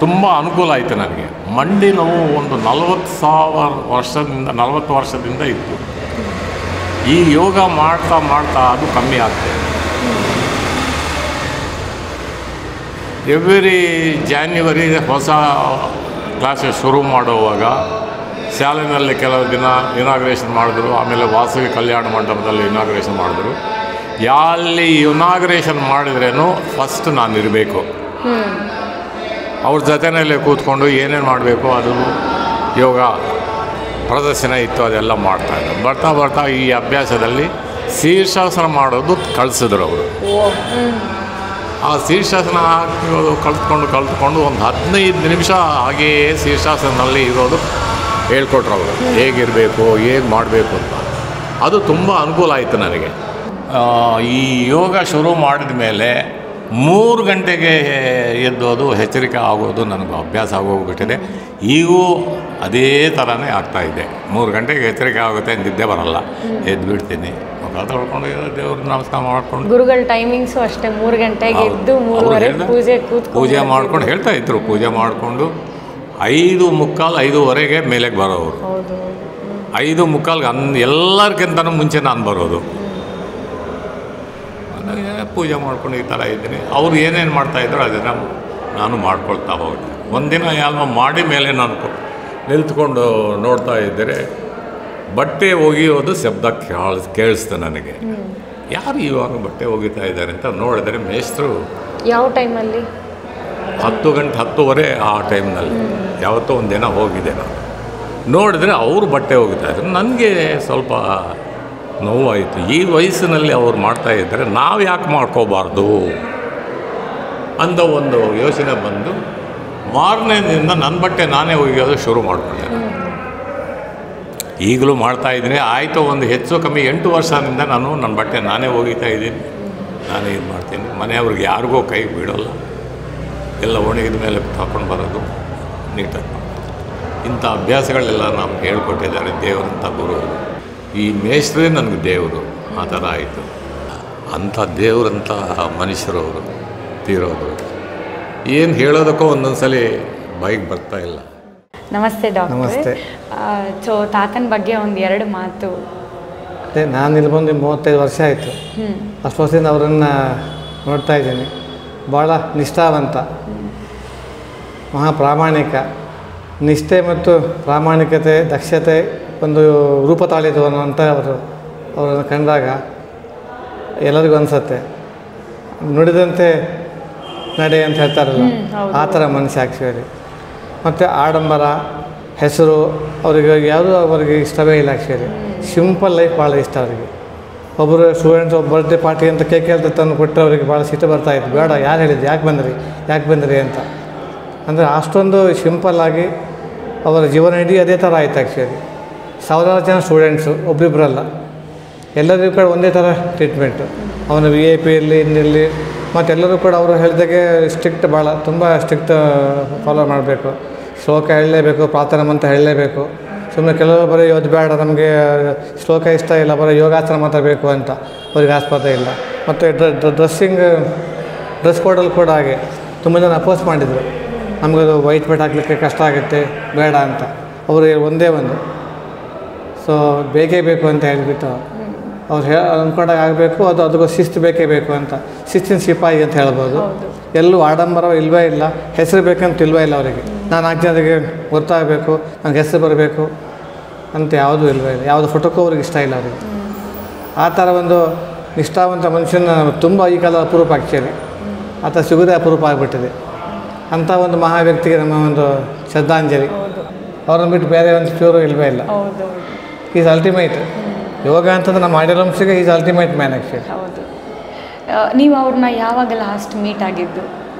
ತುಂಬ ಅನುಕೂಲ ಆಯಿತು ನನಗೆ. ಮಂಡಿ ನೋವು ಒಂದು 40 ವರ್ಷದಿಂದ ಇತ್ತು. ಈ ಯೋಗ ಮಾಡ್ತಾ ಮಾಡ್ತಾ ಅದು ಕಮ್ಮಿ ಆಗ್ತದೆ. ಎವ್ರಿ ಜಾನ್ಯುವರಿ ಹೊಸ ಕ್ಲಾಸಸ್ ಶುರು ಮಾಡುವಾಗ ಶಾಲೆಯಲ್ಲಿ ಕೆಲವು ದಿನ ಇನಾಗ್ರೇಷನ್ ಮಾಡಿದ್ರು. ಆಮೇಲೆ ವಾಸವಿ ಕಲ್ಯಾಣ ಮಂಟಪದಲ್ಲಿ ಇನಾಗ್ರೇಷನ್ ಮಾಡಿದ್ರು. ಎಲ್ಲಿ ಇನಾಗ್ರೇಷನ್ ಮಾಡಿದ್ರೇನು ಫಸ್ಟ್ ನಾನು ಇರಬೇಕು. ಅವ್ರ ಜೊತೆಯಲ್ಲೇ ಕೂತ್ಕೊಂಡು ಏನೇನು ಮಾಡಬೇಕು ಅದು ಯೋಗ ಪ್ರದರ್ಶನ ಇತ್ತು, ಅದೆಲ್ಲ ಮಾಡ್ತಾಯಿದ್ರು. ಬರ್ತಾ ಬರ್ತಾ ಈ ಅಭ್ಯಾಸದಲ್ಲಿ ಶೀರ್ಷಾಸನ ಮಾಡೋದು ಕಳಿಸಿದ್ರು ಅವರು. ಆ ಶೀರ್ಷಾಸನ ಹಾಕೋದು ಕಲ್ತ್ಕೊಂಡು ಒಂದು 15 ನಿಮಿಷ ಹಾಗೆಯೇ ಶೀರ್ಷಾಸನದಲ್ಲಿ ಇರೋದು ಹೇಳ್ಕೊಟ್ರು ಅವರು. ಹೇಗಿರಬೇಕು, ಹೇಗೆ ಮಾಡಬೇಕು ಅಂತ. ಅದು ತುಂಬ ಅನುಕೂಲ ಆಯಿತು ನನಗೆ. ಈ ಯೋಗ ಶುರು ಮಾಡಿದ ಮೇಲೆ 3 ಗಂಟೆಗೆ ಎದ್ದೋದು, ಎಚ್ಚರಿಕೆ ಆಗೋದು ನನಗೆ ಅಭ್ಯಾಸ ಆಗೋಗ್ಬಿಟ್ಟಿದೆ. ಈಗೂ ಅದೇ ಥರನೇ ಆಗ್ತಾಯಿದೆ. 3 ಗಂಟೆಗೆ ಎಚ್ಚರಿಕೆ ಆಗುತ್ತೆ, ನಿದ್ದೆ ಬರಲ್ಲ, ಎದ್ದು ಬಿಡ್ತೀನಿ. ಮುಖ ತೊಳ್ಕೊಂಡು ದೇವ್ರ ನಮಸ್ಕಾರ ಮಾಡ್ಕೊಂಡು. ಗುರುಗಳ ಟೈಮಿಂಗ್ಸು ಅಷ್ಟೇ, 3 ಗಂಟೆಗೆ ಎದ್ದು 3:30 ಪೂಜೆ ಮಾಡ್ಕೊಂಡು ಹೇಳ್ತಾಯಿದ್ರು. ಪೂಜೆ ಮಾಡಿಕೊಂಡು 5:45, 5:15 ಮೇಲೆಗೆ ಬರೋರು. 5:45 ಎಲ್ಲರಿಗಿಂತನೂ ಮುಂಚೆ ನಾನು ಬರೋದು. ಪೂಜೆ ಮಾಡ್ಕೊಂಡು ಈ ಥರ ಇದ್ದೀನಿ. ಅವ್ರು ಏನೇನು ಮಾಡ್ತಾಯಿದ್ರು ಅದನ್ನು ನಾನು ಮಾಡ್ಕೊಳ್ತಾ ಹೋಗ್ತೀನಿ. ಒಂದಿನ ಯಾವ ಮಾಡಿ ಮೇಲೆ ನಾನು ನಿಲ್ತ್ಕೊಂಡು ನೋಡ್ತಾ ಇದ್ದರೆ ಬಟ್ಟೆ ಒಗೆಯೋದು ಶಬ್ದ ಕೇಳಿಸ್ತು ನನಗೆ. ಯಾರು ಇವಾಗ ಬಟ್ಟೆ ಒಗಿತಾ ಇದ್ದಾರೆ ಅಂತ ನೋಡಿದರೆ ಮೇಸ್ಟ್ರು. ಯಾವ ಟೈಮಲ್ಲಿ? 10 ಗಂಟೆ 10:30 ಆ ಟೈಮ್ನಲ್ಲಿ ಯಾವತ್ತೋ ಒಂದು ದಿನ ಹೋಗಿದೆ ನಾನು. ನೋಡಿದ್ರೆ ಅವರು ಬಟ್ಟೆ ಒಗಿತಾಯಿದ್ರು. ನನಗೆ ಸ್ವಲ್ಪ ನೋವಾಯಿತು. ಈ ವಯಸ್ಸಿನಲ್ಲಿ ಅವ್ರು ಮಾಡ್ತಾಯಿದ್ದಾರೆ, ನಾವು ಯಾಕೆ ಮಾಡ್ಕೋಬಾರ್ದು ಅಂತ ಒಂದು ಯೋಚನೆ ಬಂದು ಮಾರನೇದಿಂದ ನನ್ನ ಬಟ್ಟೆ ನಾನೇ ಒಗೆಯೋದು ಶುರು ಮಾಡಿಕೊಂಡೆ. ಈಗಲೂ ಮಾಡ್ತಾಯಿದ್ದೀನಿ. ಆಯಿತು, ಒಂದು ಹೆಚ್ಚು ಕಮ್ಮಿ 8 ವರ್ಷದಿಂದ ನಾನು ನನ್ನ ಬಟ್ಟೆ ನಾನೇ ಒಗಿತಾ ಇದ್ದೀನಿ, ನಾನೇ ಇದು ಮಾಡ್ತೀನಿ. ಮನೆಯವ್ರಿಗೆ ಯಾರಿಗೂ ಕೈ ಬಿಡೋಲ್ಲ, ಎಲ್ಲ ಒಣಗಿದ ಮೇಲೆ ಹಾಕೊಂಡು ಬರೋದು ನೀಟಾಗಿ. ಇಂಥ ಅಭ್ಯಾಸಗಳೆಲ್ಲ ನಮ್ಗೆ ಹೇಳ್ಕೊಟ್ಟಿದ್ದಾರೆ ದೇವರಂಥ ಗುರು. ಈ ಮೇಷ್ಟ್ರೇ ನನಗೆ ದೇವರು, ಆ ಥರ ಆಯಿತು. ಅಂಥ ದೇವರಂಥ ಮನುಷ್ಯರವರು ತೀರೋದು. ಏನು ಹೇಳೋದಕ್ಕೋ ಒಂದೊಂದು ಸಲ ಬೈಕ್ ಬರ್ತಾ ಇಲ್ಲ. ನಮಸ್ತೆ ಡಾಕ್ಟರ್. ನಮಸ್ತೆ. ಸೊ ತಾತನ ಬಗ್ಗೆ ಒಂದು 2 ಮಾತು. ಅದೇ ನಾನು ಇಲ್ಲಿ ಬಂದು 35 ವರ್ಷ ಆಯಿತು. ಅಷ್ಟು ವರ್ಷದಿಂದ ಅವರನ್ನು ನೋಡ್ತಾ ಇದ್ದೀನಿ. ಭಾಳ ನಿಷ್ಠಾವಂತ, ಮಹಾಪ್ರಾಮಾಣಿಕ. ನಿಷ್ಠೆ ಮತ್ತು ಪ್ರಾಮಾಣಿಕತೆ, ದಕ್ಷತೆ ಒಂದು ರೂಪ ತಾಳಿದವನು ಅಂತ ಅವರನ್ನು ಕಂಡಾಗ ಎಲ್ಲರಿಗೂ ಅನಿಸುತ್ತೆ. ನುಡಿದಂತೆ ನಡೆ ಅಂತ ಹೇಳ್ತಾರಲ್ಲ, ಆ ಥರ ಮನುಷ್ಯ ಆ್ಯಕ್ಚುಲಿ. ಮತ್ತು ಆಡಂಬರ, ಹೆಸರು ಅವರಿಗೆ ಯಾವುದೂ ಅವರಿಗೆ ಇಷ್ಟವೇ ಇಲ್ಲ. ಆ್ಯಕ್ಚುಲಿ ಸಿಂಪಲ್ ಲೈಫ್ ಭಾಳ ಇಷ್ಟ ಅವರಿಗೆ. ಒಬ್ಬರು ಸ್ಟೂಡೆಂಟ್ಸ್ ಬರ್ಡೇ ಪಾರ್ಟಿ ಅಂತ ಕೇಕ್ ಹೇಳ್ತಾ ತಂದು ಕೊಟ್ಟರೆ ಅವರಿಗೆ ಭಾಳ ಸಿಟ್ಟು ಬರ್ತಾಯಿತ್ತು. ಬೇಡ, ಯಾರು ಹೇಳಿದ್ದು, ಯಾಕೆ ಬಂದ್ರಿ ಅಂತ. ಅಂದರೆ ಅಷ್ಟೊಂದು ಸಿಂಪಲ್ಲಾಗಿ ಅವರ ಜೀವನ ಇಡೀ ಅದೇ ಥರ ಆಯಿತು. ಆ್ಯಕ್ಚುಲಿ ಸಾವಿರಾರು ಜನ ಸ್ಟೂಡೆಂಟ್ಸು, ಒಬ್ಬರಿಬ್ಬರಲ್ಲ, ಎಲ್ಲರಿಗೂ ಕೂಡ ಒಂದೇ ಥರ ಟ್ರೀಟ್ಮೆಂಟು. ಅವನು VIP ಇರಲಿ, ಇನ್ನಿರಲಿ, ಮತ್ತೆಲ್ಲರೂ ಕೂಡ ಅವರು ಹೇಳಿದಾಗೆ ಸ್ಟ್ರಿಕ್ಟ್, ಭಾಳ ತುಂಬ ಸ್ಟ್ರಿಕ್ಟ್ ಫಾಲೋ ಮಾಡಬೇಕು. ಶ್ಲೋಕ ಹೇಳಲೇಬೇಕು, ಪ್ರಾರ್ಥನಾ ಮಂತ್ರ ಹೇಳಲೇಬೇಕು, ಸುಮ್ಮನೆ ಕೆಲವರು ಬರೀ ಅದು ಬೇಡ ನಮಗೆ ಶ್ಲೋಕ ಇಷ್ಟ ಇಲ್ಲ, ಬರೀ ಯೋಗಾಸನ ಮಾತ್ರ ಬೇಕು ಅಂತ ಅವ್ರಿಗೆ ಆಸ್ಪದ ಇಲ್ಲ. ಮತ್ತು ಡ್ರೆಸ್ ಕೋಡಲ್ಲಿ ಕೂಡ ಹಾಗೆ ತುಂಬ ಜನ ಅಪೋಸ್ ಮಾಡಿದರು, ನಮಗದು ವೈಟ್ ಬೆಟ್ ಹಾಕಲಿಕ್ಕೆ ಕಷ್ಟ ಆಗುತ್ತೆ ಬೇಡ ಅಂತ. ಅವರಿಗೆ ಒಂದೇ ಒಂದು ಸೊ ಬೇಕೇ ಬೇಕು ಅಂತ ಹೇಳಿಬಿಟ್ಟು ಅವ್ರು ಅಂದ್ಕೊಂಡಾಗ ಆಗಬೇಕು, ಅದಕ್ಕೂ ಶಿಸ್ತು ಬೇಕೇ ಬೇಕು ಅಂತ. ಶಿಸ್ತಿನ ಸಿಪಾಯಿ ಅಂತ ಹೇಳ್ಬೋದು. ಎಲ್ಲೂ ಆಡಂಬರ ಇಲ್ಲವೇ ಇಲ್ಲ, ಹೆಸರು ಬೇಕಂತ ಇಲ್ವೇ ಇಲ್ಲ ಅವರಿಗೆ. ನಾನು 4 ಜನರಿಗೆ ಗೊತ್ತಾಗಬೇಕು, ನನಗೆ ಹೆಸರು ಬರಬೇಕು ಅಂತ ಯಾವುದೂ ಇಲ್ವೇ ಇಲ್ಲ. ಯಾವುದು ಫೋಟೋಕ್ಕೂ ಅವ್ರಿಗೆ ಇಷ್ಟ ಇಲ್ಲ ಅವರಿಗೆ. ಆ ಥರ ಒಂದು ನಿಷ್ಠಾವಂತ ಮನುಷ್ಯನ ತುಂಬ ಈ ಕಾಲ ಅಪರೂಪ ಆ್ಯಕ್ಚುಲಿ, ಆತ ಸಿಗೋದೇ ಅಪರೂಪ ಆಗಿಬಿಟ್ಟಿದೆ. ಅಂಥ ಒಂದು ಮಹಾ ವ್ಯಕ್ತಿಗೆ ನಮ್ಮ ಒಂದು ಶ್ರದ್ಧಾಂಜಲಿ. ಅವ್ರನ್ನ ಬಿಟ್ಟು ಬೇರೆ ಒಂದು ಚೂರು ಇಲ್ಲವೇ ಇಲ್ಲ. Is ultimate. ಯೋಗ ಅಂತಂದ್ರೆ ನಮ್ಮ ಆಡಿಯನ್ಸ್ಗೆ ಈಸ್ ಅಲ್ಟಿಮೇಟ್ ಮ್ಯಾನ್ ಆ್ಯಕ್ಚುಲಿ. ಹೌದು. ನೀವು ಅವ್ರನ್ನ ಯಾವಾಗ ಲಾಸ್ಟ್ ಮೀಟ್ ಆಗಿದ್ದು?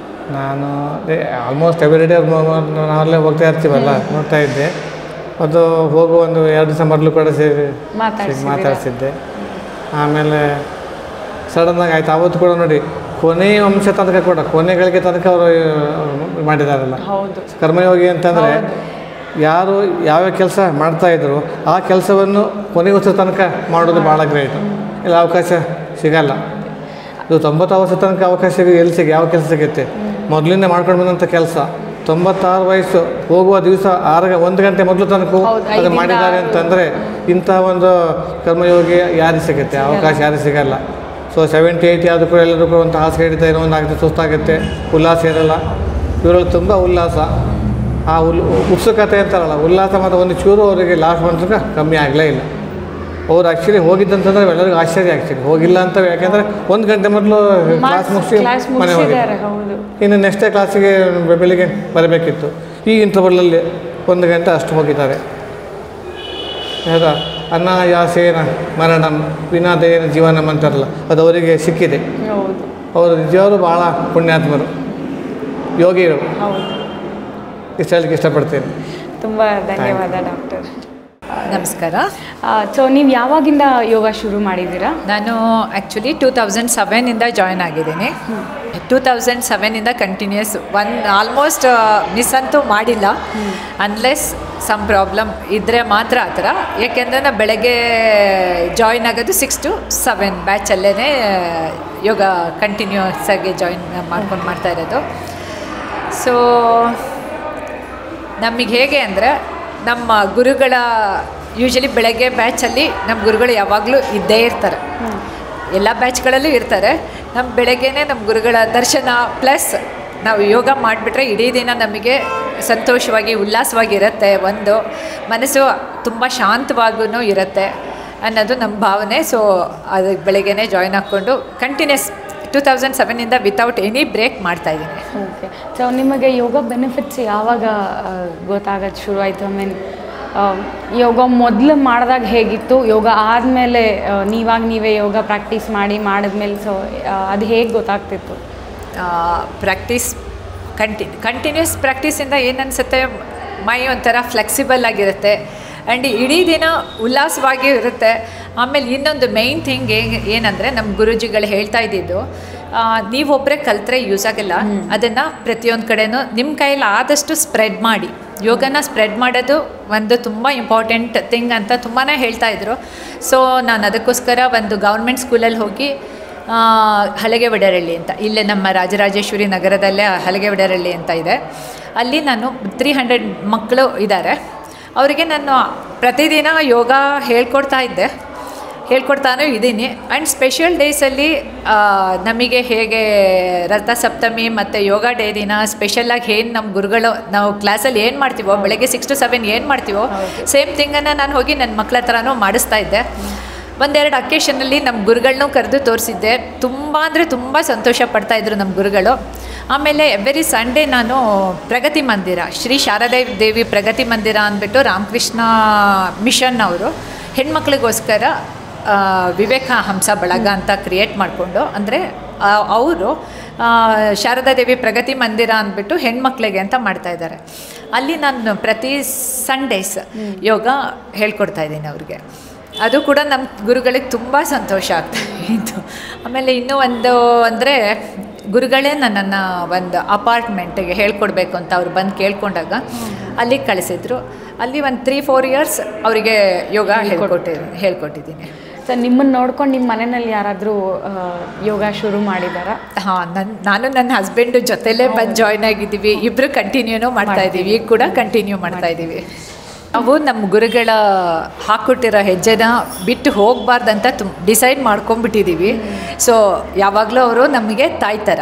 ನಾನು ಆಲ್ಮೋಸ್ಟ್ ಎವ್ರಿ ಡೇ ನಾವಲ್ಲೇ ಹೋಗ್ತಾ ಇರ್ತೀವಲ್ಲ, ನೋಡ್ತಾ ಇದ್ದೆ. ಅದು ಹೋಗುವ ಒಂದು 2 ದಿವಸ ಮೊದಲು ಕೂಡ ಸೇರಿ ಮಾತಾಡಿಸಿದ್ದೆ. ಆಮೇಲೆ ಸಡನ್ನಾಗಿ ಆಯಿತು. ಆವತ್ತು ಕೂಡ ನೋಡಿ ಕೊನೆಯ ಅಂಶ ತನಕ ಕೂಡ ಕೊನೆಗಳಿಗೆ ತನಕ ಅವರು ಮಾಡಿದಾರಲ್ಲ ಕರ್ಮಯೋಗಿ ಅಂತಂದರೆ, ಯಾರು ಯಾವ್ಯಾವ ಕೆಲಸ ಮಾಡ್ತಾಯಿದ್ರು ಆ ಕೆಲಸವನ್ನು ಕೊನೆಗೆ ತನಕ ಮಾಡೋದು ಭಾಳ ಗ್ರೇಟು. ಇಲ್ಲ ಅವಕಾಶ ಸಿಗಲ್ಲ. ಇದು 90 ವರ್ಷ ತನಕ ಅವಕಾಶ ಎಲ್ಲಿ ಯಾವ ಕೆಲಸ ಸಿಗುತ್ತೆ? ಮೊದಲಿಂದ ಮಾಡ್ಕೊಂಡು ಬಂದಂಥ ಕೆಲಸ 96 ವಯಸ್ಸು ಹೋಗುವ ದಿವಸ 1 ಗಂಟೆ ಮೊದಲು ತನಕ ಅದು ಮಾಡಿದ್ದಾರೆ ಅಂತಂದರೆ ಇಂಥ ಒಂದು ಕರ್ಮಯೋಗಿ ಯಾರಿಗೆ ಸಿಗುತ್ತೆ? ಅವಕಾಶ ಯಾರಿಗೆ ಸಿಗಲ್ಲ. ಸೊ 70-80 ಆದರೂ ಕೂಡ ಎಲ್ಲರೂ ಕೂಡ ಒಂದು ಹಾಸಿಗೆ ಹಿಡಿತಾ ಏನೋ ಒಂದು ಆಗುತ್ತೆ, ಸುಸ್ತಾಗುತ್ತೆ, ಉಲ್ಲಾಸ ಇರೋಲ್ಲ. ಇವರಲ್ಲಿ ತುಂಬ ಉಲ್ಲಾಸ, ಆ ಉತ್ಸುಕತೆ ಅಂತಾರಲ್ಲ, ಉಲ್ಲಾಸ ಮತ್ತು ಒಂದು ಚೂರು ಅವರಿಗೆ ಲಾಸ್ಟ್ ಮಂತ್ಕ ಕಮ್ಮಿ ಆಗಲೇ ಇಲ್ಲ. ಅವ್ರು ಆ್ಯಕ್ಚುಲಿ ಹೋಗಿದ್ದಂತಂದರೆ ಎಲ್ಲರಿಗೂ ಆಶ್ಚರ್ಯ ಆ್ಯಕ್ಚುಲಿ. ಹೋಗಿಲ್ಲ ಅಂತ, ಯಾಕೆಂದರೆ 1 ಗಂಟೆ ಮೊದಲು ಕ್ಲಾಸ್ ಮುಗಿಸಿ ಮನೆ ಹೋಗಿದ್ದಾರೆ. ಇನ್ನು ನೆಕ್ಸ್ಟ್ ಡೇ ಕ್ಲಾಸಿಗೆ ಬೆಳಿಗ್ಗೆ ಬರಬೇಕಿತ್ತು. ಈ ಇಂಟರ್ವಲ್ಲಲ್ಲಿ 1 ಗಂಟೆ ಅಷ್ಟು ಹೋಗಿದ್ದಾರೆ. ಹೌದಾ? ಅನಾಯಾಸೇನ ಮರಣಂ ವಿನಾದೇನ ಜೀವನಂ ಅಂತಾರಲ್ಲ, ಅದು ಅವರಿಗೆ ಸಿಕ್ಕಿದೆ. ಅವರು ನಿಜವಾಗ್ಲೂ ಭಾಳ ಪುಣ್ಯಾತ್ಮರು, ಯೋಗಿಗಳು. ಇಷ್ಟು ಹೇಳಲಿಕ್ಕೆ ಇಷ್ಟಪಡ್ತೇನೆ. ತುಂಬ ಧನ್ಯವಾದ ಡಾಕ್ಟರ್. ನಮಸ್ಕಾರ. ಸೊ ನೀವು ಯಾವಾಗಿಂದ ಯೋಗ ಶುರು ಮಾಡಿದ್ದೀರಾ? ನಾನು ಆ್ಯಕ್ಚುಲಿ 2007ಇಂದ ಜಾಯ್ನ್ ಆಗಿದ್ದೀನಿ. 2007ಇಂದ ಕಂಟಿನ್ಯೂಸ್ ಆಲ್ಮೋಸ್ಟ್ ಮಿಸ್ ಅಂತೂ ಮಾಡಿಲ್ಲ, ಅನ್ಲೆಸ್ ಸಮ್ ಪ್ರಾಬ್ಲಮ್ ಇದ್ದರೆ ಮಾತ್ರ ಆ ಥರ. ಯಾಕೆಂದರೆ ನಾನು ಬೆಳಗ್ಗೆ ಜಾಯ್ನ್ ಆಗೋದು 6 to 7 ಬ್ಯಾಚಲ್ಲೇ ಯೋಗ ಕಂಟಿನ್ಯೂಸ್ ಆಗಿ ಜಾಯ್ನ್ ಮಾಡ್ತಾ ಇರೋದು. ಸೊ ನಮಗೆ ಹೇಗೆ ಅಂದರೆ, ನಮ್ಮ ಗುರುಗಳ ಯೂಶಲಿ ಬೆಳಗ್ಗೆ ಬ್ಯಾಚಲ್ಲಿ ನಮ್ಮ ಗುರುಗಳು ಯಾವಾಗಲೂ ಇದ್ದೇ ಇರ್ತಾರೆ, ಎಲ್ಲ ಬ್ಯಾಚ್ಗಳಲ್ಲೂ ಇರ್ತಾರೆ. ನಮ್ಮ ಬೆಳಗ್ಗೆನೇ ನಮ್ಮ ಗುರುಗಳ ದರ್ಶನ ಪ್ಲಸ್ ನಾವು ಯೋಗ ಮಾಡಿಬಿಟ್ರೆ ಇಡೀ ದಿನ ನಮಗೆ ಸಂತೋಷವಾಗಿ ಉಲ್ಲಾಸವಾಗಿರುತ್ತೆ, ಒಂದು ಮನಸ್ಸು ತುಂಬ ಶಾಂತವಾಗೂ ಇರುತ್ತೆ ಅನ್ನೋದು ನಮ್ಮ ಭಾವನೆ. ಸೊ ಅದು ಬೆಳಗ್ಗೆನೇ ಜಾಯ್ನ್ ಹಾಕ್ಕೊಂಡು ಕಂಟಿನ್ಯೂಸ್ 2007ಇಂದ ವಿತೌಟ್ ಎನಿ ಬ್ರೇಕ್ ಮಾಡ್ತಾಯಿದ್ದೀನಿ. ಓಕೆ. ಸೊ ನಿಮಗೆ ಯೋಗ ಬೆನಿಫಿಟ್ಸ್ ಯಾವಾಗ ಗೊತ್ತಾಗೋದು ಶುರುವಾಯಿತು? ಐ ಮೀನ್ ಯೋಗ ಮೊದಲು ಮಾಡಿದಾಗ ಹೇಗಿತ್ತು, ಯೋಗ ಆದಮೇಲೆ ನೀವೇ ಯೋಗ ಪ್ರಾಕ್ಟೀಸ್ ಮಾಡಿದ್ಮೇಲೆ ಸೊ ಅದು ಹೇಗೆ ಗೊತ್ತಾಗ್ತಿತ್ತು? ಪ್ರಾಕ್ಟೀಸ್ ಕಂಟಿನ್ಯೂಸ್ ಪ್ರಾಕ್ಟೀಸಿಂದ ಏನು ಅನಿಸುತ್ತೆ, ಮೈ ಒಂಥರ ಫ್ಲೆಕ್ಸಿಬಲ್ ಆಗಿರುತ್ತೆ ಆ್ಯಂಡ್ ಇಡೀ ದಿನ ಉಲ್ಲಾಸವಾಗಿ ಇರುತ್ತೆ. ಆಮೇಲೆ ಇನ್ನೊಂದು ಮೇಯ್ನ್ ಥಿಂಗ್ ಏನಂದರೆ, ನಮ್ಮ ಗುರೂಜಿಗಳು ಹೇಳ್ತಾ ಇದ್ದಿದ್ದು, ನೀವೊಬ್ಬರೇ ಕಲಿತ್ರೆ ಯೂಸ್ ಆಗಲ್ಲ, ಅದನ್ನು ಪ್ರತಿಯೊಂದು ಕಡೆನೂ ನಿಮ್ಮ ಕೈಯಲ್ಲಿ ಆದಷ್ಟು ಸ್ಪ್ರೆಡ್ ಮಾಡಿ. ಯೋಗನ ಸ್ಪ್ರೆಡ್ ಮಾಡೋದು ಒಂದು ತುಂಬ ಇಂಪಾರ್ಟೆಂಟ್ ಥಿಂಗ್ ಅಂತ ತುಂಬಾ ಹೇಳ್ತಾಯಿದ್ರು. ಸೊ ನಾನು ಅದಕ್ಕೋಸ್ಕರ ಒಂದು ಗೌರ್ಮೆಂಟ್ ಸ್ಕೂಲಲ್ಲಿ ಹೋಗಿ ಹಲಗೆ ವಡರಳ್ಳಿ ಅಂತ, ಇಲ್ಲೇ ನಮ್ಮ ರಾಜರಾಜೇಶ್ವರಿ ನಗರದಲ್ಲೇ ಹಲಗೆ ವಡರಳ್ಳಿ ಅಂತ ಇದೆ, ಅಲ್ಲಿ ನಾನು 300 ಮಕ್ಕಳು ಇದ್ದಾರೆ. ಅವರಿಗೆ ನಾನು ಪ್ರತಿದಿನ ಯೋಗ ಹೇಳ್ಕೊಡ್ತಾನೂ ಇದ್ದೀನಿ. ಆ್ಯಂಡ್ ಸ್ಪೆಷಲ್ ಡೇಸಲ್ಲಿ ನಮಗೆ ಹೇಗೆ ರಥಸಪ್ತಮಿ ಮತ್ತು ಯೋಗ ಡೇ ದಿನ ಸ್ಪೆಷಲಾಗಿ ಏನು ನಮ್ಮ ಗುರುಗಳು ನಾವು ಕ್ಲಾಸಲ್ಲಿ ಏನು ಮಾಡ್ತೀವೋ, ಬೆಳಗ್ಗೆ 6 to 7 ಏನು ಮಾಡ್ತೀವೋ ಸೇಮ್ ಥಿಂಗನ್ನು ನಾನು ಹೋಗಿ ನನ್ನ ಮಕ್ಕಳ ಹತ್ರನೂ ಮಾಡಿಸ್ತಾ ಇದ್ದೆ. 1-2 ಅಕೇಶನಲ್ಲಿ ನಮ್ಮ ಗುರುಗಳನ್ನೂ ಕರೆದು ತೋರಿಸಿದ್ದೆ. ತುಂಬ ಅಂದರೆ ತುಂಬ ಸಂತೋಷ ಪಡ್ತಾಯಿದ್ರು ನಮ್ಮ ಗುರುಗಳು. ಆಮೇಲೆ ಎವ್ರಿ ಸಂಡೇ ನಾನು ಪ್ರಗತಿ ಮಂದಿರ, ಶ್ರೀ ಶಾರದಾ ದೇವಿ ಪ್ರಗತಿ ಮಂದಿರ ಅಂದ್ಬಿಟ್ಟು ರಾಮಕೃಷ್ಣ ಮಿಷನ್ ಅವರು ಹೆಣ್ಮಕ್ಳಿಗೋಸ್ಕರ ವಿವೇಕ ಹಂಸ ಬಳಗ ಅಂತ ಕ್ರಿಯೇಟ್ ಮಾಡಿಕೊಂಡು, ಅಂದರೆ ಅವರು ಶಾರದಾ ದೇವಿ ಪ್ರಗತಿ ಮಂದಿರ ಅಂದ್ಬಿಟ್ಟು ಹೆಣ್ಮಕ್ಳಿಗೆ ಅಂತ ಮಾಡ್ತಾಯಿದ್ದಾರೆ. ಅಲ್ಲಿ ನಾನು ಪ್ರತಿ ಸಂಡೇಸ್ ಯೋಗ ಹೇಳ್ಕೊಡ್ತಾಯಿದ್ದೀನಿ ಅವ್ರಿಗೆ. ಅದು ಕೂಡ ನಮ್ಮ ಗುರುಗಳಿಗೆ ತುಂಬ ಸಂತೋಷ ಆಗ್ತಾಯಿತ್ತು. ಆಮೇಲೆ ಇನ್ನೂ ಒಂದು ಅಂದರೆ ಗುರುಗಳೇ ನನ್ನನ್ನು ಒಂದು ಅಪಾರ್ಟ್ಮೆಂಟಿಗೆ ಹೇಳ್ಕೊಡ್ಬೇಕು ಅಂತ ಅವ್ರು ಬಂದು ಕೇಳ್ಕೊಂಡಾಗ ಅಲ್ಲಿಗೆ ಕಳಿಸಿದ್ರು. ಅಲ್ಲಿ ಒಂದು 3-4 ಇಯರ್ಸ್ ಅವರಿಗೆ ಯೋಗ ಹೇಳ್ಕೊಟ್ಟಿದ್ದೀನಿ. ಸರ್, ನಿಮ್ಮನ್ನು ನೋಡ್ಕೊಂಡು ನಿಮ್ಮ ಮನೆಯಲ್ಲಿ ಯಾರಾದರೂ ಯೋಗ ಶುರು ಮಾಡಿದಾರಾ? ಹಾಂ, ನಾನು ನನ್ನ ಹಸ್ಬೆಂಡು ಜೊತೆಲೇ ಬಂದು ಜಾಯ್ನ್ ಆಗಿದ್ದೀವಿ. ಇಬ್ಬರು ಕಂಟಿನ್ಯೂನೂ ಮಾಡ್ತಾಯಿದ್ದೀವಿ. ಈಗ ಕೂಡ ಕಂಟಿನ್ಯೂ ಮಾಡ್ತಾಯಿದ್ದೀವಿ. ನಾವು ನಮ್ಮ ಗುರುಗಳ ಹಾಕ್ಕೊಟ್ಟಿರೋ ಹೆಜ್ಜೆನ ಬಿಟ್ಟು ಹೋಗಬಾರ್ದಂತ ಡಿಸೈಡ್ ಮಾಡ್ಕೊಂಡ್ಬಿಟ್ಟಿದ್ದೀವಿ. ಸೊ ಯಾವಾಗಲೂ ಅವರು ನಮಗೆ ತಾಯಿ ಥರ.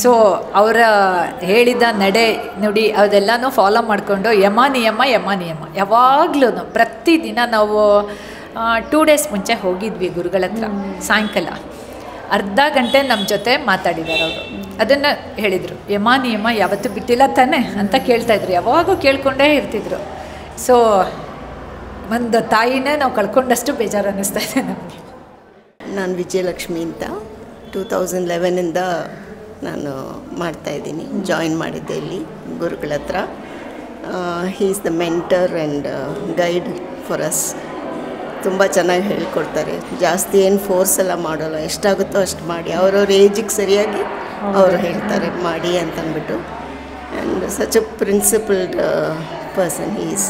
ಸೊ ಅವರ ಹೇಳಿದ ನಡೆ ನುಡಿ ಅದೆಲ್ಲನೂ ಫಾಲೋ ಮಾಡಿಕೊಂಡು ಯಮ ನಿಯಮ ಯಾವಾಗಲೂ ಪ್ರತಿದಿನ ನಾವು 2 ಡೇಸ್ ಮುಂಚೆ ಹೋಗಿದ್ವಿ ಗುರುಗಳ ಹತ್ರ. ಸಾಯಂಕಾಲ ಅರ್ಧ ಗಂಟೆ ನಮ್ಮ ಜೊತೆ ಮಾತಾಡಿದ್ದಾರೆ ಅವರು. ಅದನ್ನು ಹೇಳಿದರು, ಯಮ ನಿಯಮ ಯಾವತ್ತೂ ಬಿಟ್ಟಿಲ್ಲ ತಾನೆ ಅಂತ ಕೇಳ್ತಾಯಿದ್ರು. ಯಾವಾಗೂ ಕೇಳ್ಕೊಂಡೇ ಇರ್ತಿದ್ರು. ಸೊ ಒಂದು ತಾಯಿನೇ ನಾವು ಕಳ್ಕೊಂಡಷ್ಟು ಬೇಜಾರು ಅನ್ನಿಸ್ತಾ ಇದೆ ನಮಗೆ. ನಾನು ವಿಜಯಲಕ್ಷ್ಮಿ ಅಂತ 2011ಇಂದ ನಾನು ಮಾಡ್ತಾಯಿದ್ದೀನಿ. ಜಾಯಿನ್ ಮಾಡಿದ್ದೆ ಇಲ್ಲಿ ಗುರುಗಳ ಹತ್ರ. He is the mentor and guide for us. ತುಂಬ ಚೆನ್ನಾಗಿ ಹೇಳ್ಕೊಡ್ತಾರೆ. ಜಾಸ್ತಿ ಏನು ಫೋರ್ಸ್ ಎಲ್ಲ ಮಾಡೋಲ್ಲ, ಎಷ್ಟಾಗುತ್ತೋ ಅಷ್ಟು ಮಾಡಿ ಅವ್ರವ್ರ ಏಜಿಗೆ ಸರಿಯಾಗಿ ಅವರು ಹೇಳ್ತಾರೆ ಮಾಡಿ ಅಂತಂದ್ಬಿಟ್ಟು. And such a principled person is.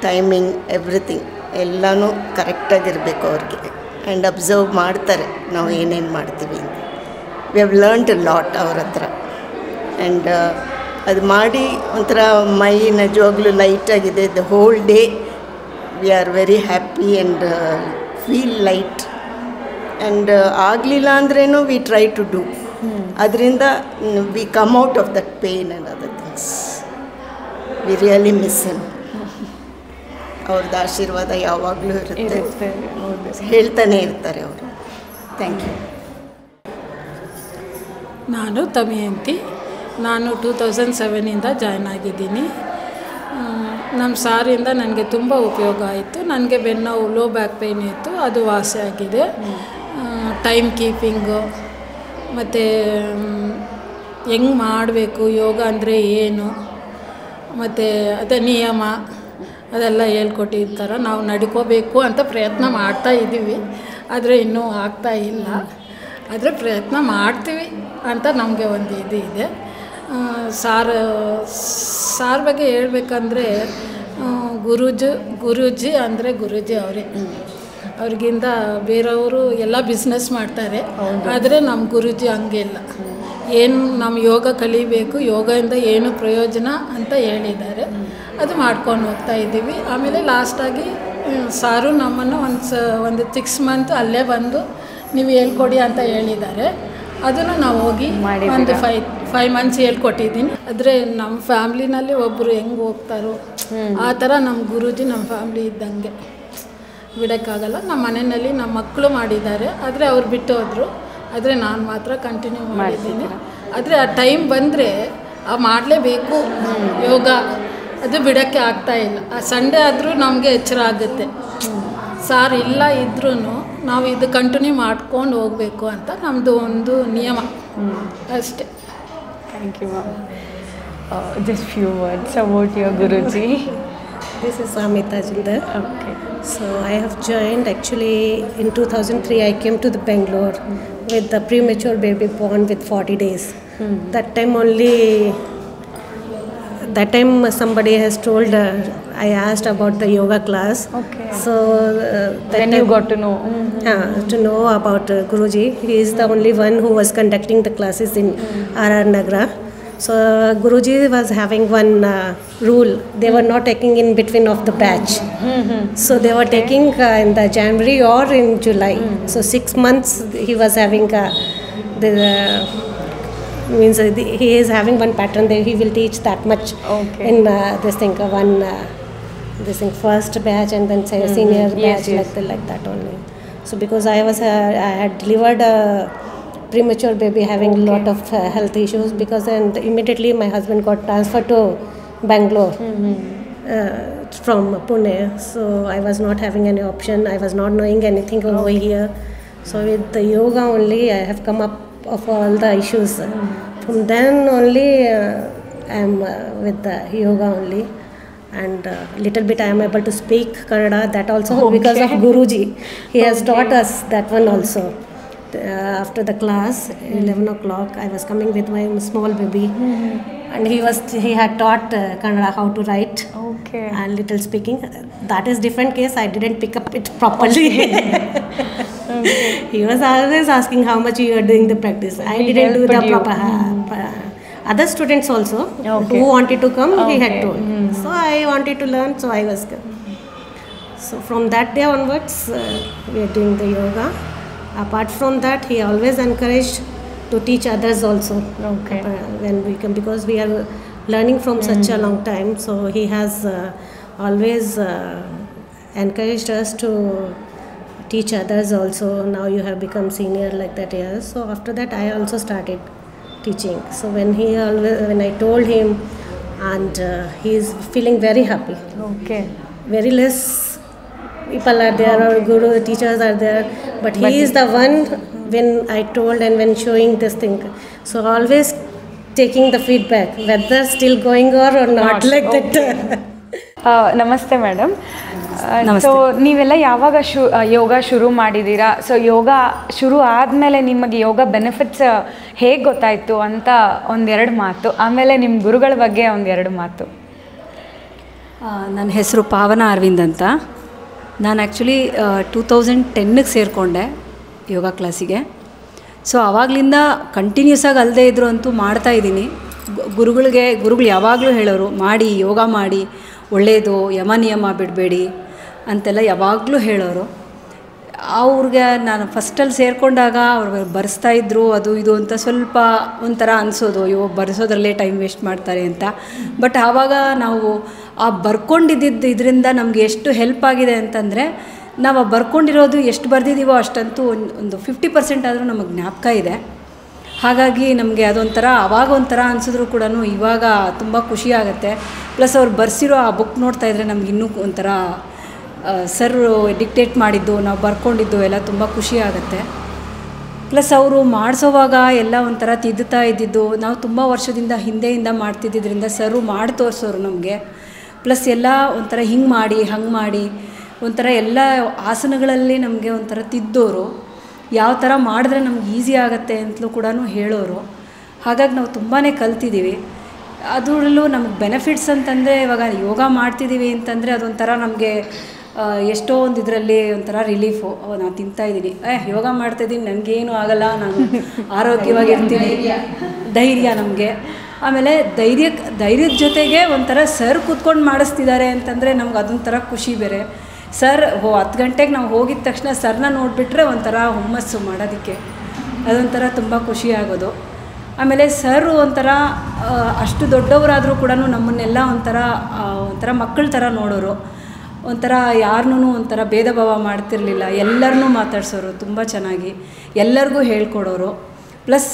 Timing everything ಎಲ್ಲನೂ ಕರೆಕ್ಟಾಗಿರಬೇಕು ಅವ್ರಿಗೆ. ಆ್ಯಂಡ್ ಅಬ್ಸರ್ವ್ ಮಾಡ್ತಾರೆ ನಾವು ಏನೇನು ಮಾಡ್ತೀವಿ ಅಂತ. We have learned a lot ಅವ್ರ ಹತ್ರ. ಆ್ಯಂಡ್ ಅದು ಮಾಡಿ ಒಂಥರ ಮೈ ನಿಜವಾಗ್ಲೂ ಲೈಟಾಗಿದೆ. The whole day we are very happy and feel light. And ಆಗಲಿಲ್ಲ ಅಂದ್ರೇನು ವಿ ಟ್ರೈ ಟು ಡೂ. ಅದರಿಂದ we come out of that pain and other things. We really miss him. ಅವ್ರದ್ದು ಆಶೀರ್ವಾದ ಯಾವಾಗಲೂ ಇರುತ್ತೆ, ಹೇಳ್ತಾನೆ ಇರ್ತಾರೆ ಅವರು. Thank you. ನಾನು ತಮಿಯಂತಿ. ನಾನು 2007ಇಂದ ಜಾಯ್ನ್ ಆಗಿದ್ದೀನಿ. ನಮ್ಮ ಸಾರಿಂದ ನನಗೆ ತುಂಬ ಉಪಯೋಗ ಆಯಿತು. ನನಗೆ ಬೆನ್ನೋವು, ಲೋ ಬ್ಯಾಕ್ ಪೇಯ್ನ್ ಇತ್ತು, ಅದು ವಾಸಿ ಆಗಿದೆ. ಟೈಮ್ ಕೀಪಿಂಗು ಮತ್ತು ಹೆಂಗೆ ಮಾಡಬೇಕು, ಯೋಗ ಅಂದರೆ ಏನು, ಮತ್ತು ಅದೇ ನಿಯಮ ಅದೆಲ್ಲ ಹೇಳ್ಕೊಟ್ಟಿರ್ತಾರೆ. ನಾವು ನಡ್ಕೋಬೇಕು ಅಂತ ಪ್ರಯತ್ನ ಮಾಡ್ತಾ ಇದ್ದೀವಿ, ಆದರೆ ಇನ್ನೂ ಆಗ್ತಾ ಇಲ್ಲ. ಆದರೆ ಪ್ರಯತ್ನ ಮಾಡ್ತೀವಿ ಅಂತ ನಮಗೆ ಒಂದು ಇದು ಇದೆ. ಸಾರ್ ಬಗ್ಗೆ ಹೇಳ್ಬೇಕಂದ್ರೆ ಗುರೂಜಿ ಅಂದರೆ ಗುರೂಜಿ ಅವರೇ. ಅವ್ರಿಗಿಂತ ಬೇರೆಯವರು ಎಲ್ಲ ಬಿಸ್ನೆಸ್ ಮಾಡ್ತಾರೆ, ಆದರೆ ನಮ್ಮ ಗುರೂಜಿ ಹಂಗಿಲ್ಲ. ಏನು ನಮ್ಮ ಯೋಗ ಕಲಿಬೇಕು, ಯೋಗದಿಂದ ಏನು ಪ್ರಯೋಜನ ಅಂತ ಹೇಳಿದ್ದಾರೆ, ಅದು ಮಾಡ್ಕೊಂಡು ಹೋಗ್ತಾ ಇದ್ದೀವಿ. ಆಮೇಲೆ ಲಾಸ್ಟಾಗಿ ಸಾರು ನಮ್ಮನ್ನು ಒಂದು 6 ಮಂತ್ ಅಲ್ಲೇ ಬಂದು ನೀವು ಹೇಳ್ಕೊಡಿ ಅಂತ ಹೇಳಿದ್ದಾರೆ. ಅದನ್ನು ನಾವು ಹೋಗಿ ಒಂದು 5 ಮಂತ್ಸ್ ಹೇಳ್ಕೊಟ್ಟಿದ್ದೀನಿ. ಆದರೆ ನಮ್ಮ ಫ್ಯಾಮ್ಲಿನಲ್ಲಿ ಒಬ್ಬರು ಹೆಂಗೆ ಹೋಗ್ತಾರೋ ಆ ಥರ ನಮ್ಮ ಗುರೂಜಿ ನಮ್ಮ ಫ್ಯಾಮ್ಲಿ ಇದ್ದಂಗೆ, ಬಿಡೋಕ್ಕಾಗಲ್ಲ. ನಮ್ಮ ಮನೆಯಲ್ಲಿ ನಮ್ಮ ಮಕ್ಕಳು ಮಾಡಿದ್ದಾರೆ, ಆದರೆ ಅವ್ರು ಬಿಟ್ಟು ಹೋದರು. ಆದರೆ ನಾನು ಮಾತ್ರ ಕಂಟಿನ್ಯೂ ಮಾಡಿದ್ದೀನಿ. ಆದರೆ ಆ ಟೈಮ್ ಬಂದರೆ ಮಾಡಲೇಬೇಕು ಯೋಗ, ಅದು ಬಿಡೋಕ್ಕೆ ಆಗ್ತಾಯಿಲ್ಲ. ಆ ಸಂಡೇ ಆದರೂ ನಮಗೆ ಎಚ್ಚರ ಆಗುತ್ತೆ. ಸಾರ್ ಇಲ್ಲ ಇದ್ರೂ ನಾವು ಇದು ಕಂಟಿನ್ಯೂ ಮಾಡ್ಕೊಂಡು ಹೋಗಬೇಕು ಅಂತ ನಮ್ಮದು ಒಂದು ನಿಯಮ ಅಷ್ಟೇ. Thank you, ma'am. Just few words about your Guruji. This is Amita Jindar. Okay. So I have joined actually in 2003. I came to the Bangalore with the premature baby born with 40 days. That time somebody has told, I asked about the yoga class. Okay. So then you got to know. To know about Guruji. He is the only one who was conducting the classes in R.R. Nagara. So Guruji was having one rule. They were not taking in between of the batch. So they were taking in the January or in July. So 6 months he was having he is having one pattern there. He will teach that much in this thing, first batch and then senior batch. Like that only. So because I had delivered a premature baby having a lot of health issues, because and immediately my husband got transferred to Bangalore from Pune. So I was not having any option. I was not knowing anything over here. So with the yoga only I have come up of all the issues. From then only I am with the yoga only. And little bit I am able to speak Kannada, that also because of Guruji. He has taught us that one also. after the class, 11 o'clock, I was coming with my small baby, and he had taught Kannada how to write and little speaking. That is different case. I didn't pick up it properly. He was always asking how much you are doing the practice. I didn't do the proper. Other students also who wanted to come, he had told. So I wanted to learn, so I was come. So from that day onwards, we are doing the yoga. Apart from that, he always encouraged to teach others also. When we come, because we are learning from such a long time, so he has always encouraged us to teach others also. Now you have become senior like that, yes. So after that, I also started teaching. So when I told him, and he is feeling very happy. Very less people are there, or guru teachers are there, but he is the one when I told and when showing this thing. So always taking the feedback, whether still going or not like that. ನಮಸ್ತೆ madam. So ನೀವೆಲ್ಲ ಯಾವಾಗ ಯೋಗ ಶುರು ಮಾಡಿದ್ದೀರಾ? So ಯೋಗ ಶುರು ಆದಮೇಲೆ ನಿಮಗೆ ಯೋಗ benefits ಹೇಗೆ ಗೊತ್ತಾಯಿತು ಅಂತ ಒಂದೆರಡು ಮಾತು, ಆಮೇಲೆ ನಿಮ್ಮ ಗುರುಗಳ ಬಗ್ಗೆ ಒಂದೆರಡು ಮಾತು. ನನ್ನ ಹೆಸರು ಪಾವನ ಅರವಿಂದ್ ಅಂತ. ನಾನು ಆ್ಯಕ್ಚುಲಿ 2010ಗೆ ಸೇರಿಕೊಂಡೆ ಯೋಗ ಕ್ಲಾಸಿಗೆ. ಸೊ ಆವಾಗಲಿಂದ ಕಂಟಿನ್ಯೂಸ್ ಆಗಿ ಅಲ್ಲದೆ ಇದ್ದರೂ ಅಂತೂ ಮಾಡ್ತಾಯಿದ್ದೀನಿ. ಗುರುಗಳು ಯಾವಾಗಲೂ ಹೇಳೋರು, ಮಾಡಿ ಯೋಗ ಮಾಡಿ, ಒಳ್ಳೆಯದು, ಯಮ ನಿಯಮ ಬಿಡಬೇಡಿ ಅಂತೆಲ್ಲ ಯಾವಾಗಲೂ ಹೇಳೋರು. ಅವ್ರಿಗೆ ನಾನು ಫಸ್ಟಲ್ಲಿ ಸೇರಿಕೊಂಡಾಗ ಅವ್ರು ಬರೆಸ್ತಾಯಿದ್ರು ಅದು ಇದು ಅಂತ ಸ್ವಲ್ಪ ಒಂಥರ ಅನಿಸೋದು, ಅಯ್ಯೋ ಬರೆಸೋದ್ರಲ್ಲೇ ಟೈಮ್ ವೇಸ್ಟ್ ಮಾಡ್ತಾರೆ ಅಂತ. ಬಟ್ ಆವಾಗ ನಾವು ಆ ಬರ್ಕೊಂಡಿದ್ದು ಇದರಿಂದ ನಮಗೆ ಎಷ್ಟು ಹೆಲ್ಪ್ ಆಗಿದೆ ಅಂತಂದರೆ, ನಾವು ಆ ಬರ್ಕೊಂಡಿರೋದು ಎಷ್ಟು ಬರೆದಿದ್ದೀವೋ ಅಷ್ಟಂತೂ ಒಂದು 50% ಆದರೂ ನಮಗೆ ಜ್ಞಾಪಕ ಇದೆ. ಹಾಗಾಗಿ ನಮಗೆ ಅದೊಂಥರ ಆವಾಗ ಒಂಥರ ಅನಿಸಿದ್ರು ಕೂಡ ಇವಾಗ ತುಂಬ ಖುಷಿ ಆಗುತ್ತೆ. ಪ್ಲಸ್ ಅವ್ರು ಬರ್ಸಿರೋ ಆ ಬುಕ್ ನೋಡ್ತಾಯಿದ್ರೆ ನಮ್ಗೆ ಇನ್ನೂ ಒಂಥರ ಸರ್ ಡಿಕ್ಟೇಟ್ ಮಾಡಿದ್ದು, ನಾವು ಬರ್ಕೊಂಡಿದ್ದು ಎಲ್ಲ ತುಂಬ ಖುಷಿ ಆಗುತ್ತೆ. ಪ್ಲಸ್ ಅವರು ಮಾಡಿಸೋವಾಗ ಎಲ್ಲ ಒಂಥರ ತಿದ್ದುತ್ತಾ ಇದ್ದಿದ್ದು, ನಾವು ತುಂಬ ವರ್ಷದಿಂದ ಹಿಂದೆಯಿಂದ ಮಾಡ್ತಿದ್ದಿದ್ದರಿಂದ ಸರು ಮಾಡಿ ತೋರಿಸೋರು ನಮಗೆ. ಪ್ಲಸ್ ಎಲ್ಲ ಒಂಥರ ಹಿಂಗೆ ಮಾಡಿ ಹಂಗೆ ಮಾಡಿ ಒಂಥರ ಎಲ್ಲ ಆಸನಗಳಲ್ಲಿ ನಮಗೆ ಒಂಥರ ತಿದ್ದೋರು, ಯಾವ ಥರ ಮಾಡಿದ್ರೆ ನಮ್ಗೆ ಈಸಿ ಆಗುತ್ತೆ ಅಂತಲೂ ಕೂಡ ಹೇಳೋರು. ಹಾಗಾಗಿ ನಾವು ತುಂಬಾ ಕಲ್ತಿದ್ದೀವಿ. ಅದರಲ್ಲೂ ನಮ್ಗೆ ಬೆನಿಫಿಟ್ಸ್ ಅಂತಂದರೆ, ಇವಾಗ ಯೋಗ ಮಾಡ್ತಿದ್ದೀವಿ ಅಂತಂದರೆ ಅದೊಂಥರ ನಮಗೆ ಎಷ್ಟೋ ಒಂದು ಇದರಲ್ಲಿ ಒಂಥರ ರಿಲೀಫು. ನಾನು ತಿಂತಾಯಿದ್ದೀನಿ, ಯೋಗ ಮಾಡ್ತಾಯಿದ್ದೀನಿ, ನನಗೇನು ಆಗಲ್ಲ, ನಾನು ಆರೋಗ್ಯವಾಗಿರ್ತೀನಿ, ಧೈರ್ಯ ನಮಗೆ. ಆಮೇಲೆ ಧೈರ್ಯದ ಜೊತೆಗೆ ಒಂಥರ ಸರ್ ಕೂತ್ಕೊಂಡು ಮಾಡಿಸ್ತಿದ್ದಾರೆ ಅಂತಂದರೆ ನಮ್ಗೆ ಅದೊಂಥರ ಖುಷಿ ಬೇರೆ. ಸರ್ 10 ಗಂಟೆಗೆ ನಾವು ಹೋಗಿದ ತಕ್ಷಣ ಸರ್ನ ನೋಡಿಬಿಟ್ರೆ ಒಂಥರ ಹುಮ್ಮಸ್ಸು ಮಾಡೋದಕ್ಕೆ, ಅದೊಂಥರ ತುಂಬ ಖುಷಿ ಆಗೋದು. ಆಮೇಲೆ ಸರ್ ಒಂಥರ ಅಷ್ಟು ದೊಡ್ಡವರಾದರೂ ಕೂಡ ನಮ್ಮನ್ನೆಲ್ಲ ಒಂಥರ ಮಕ್ಕಳ ಥರ ನೋಡೋರು. ಒಂಥರ ಯಾರನ್ನೂ ಒಂಥರ ಭೇದ ಭಾವ ಮಾಡ್ತಿರಲಿಲ್ಲ, ಎಲ್ಲರನ್ನೂ ಮಾತಾಡ್ಸೋರು ತುಂಬ ಚೆನ್ನಾಗಿ, ಎಲ್ಲರಿಗೂ ಹೇಳ್ಕೊಡೋರು. ಪ್ಲಸ್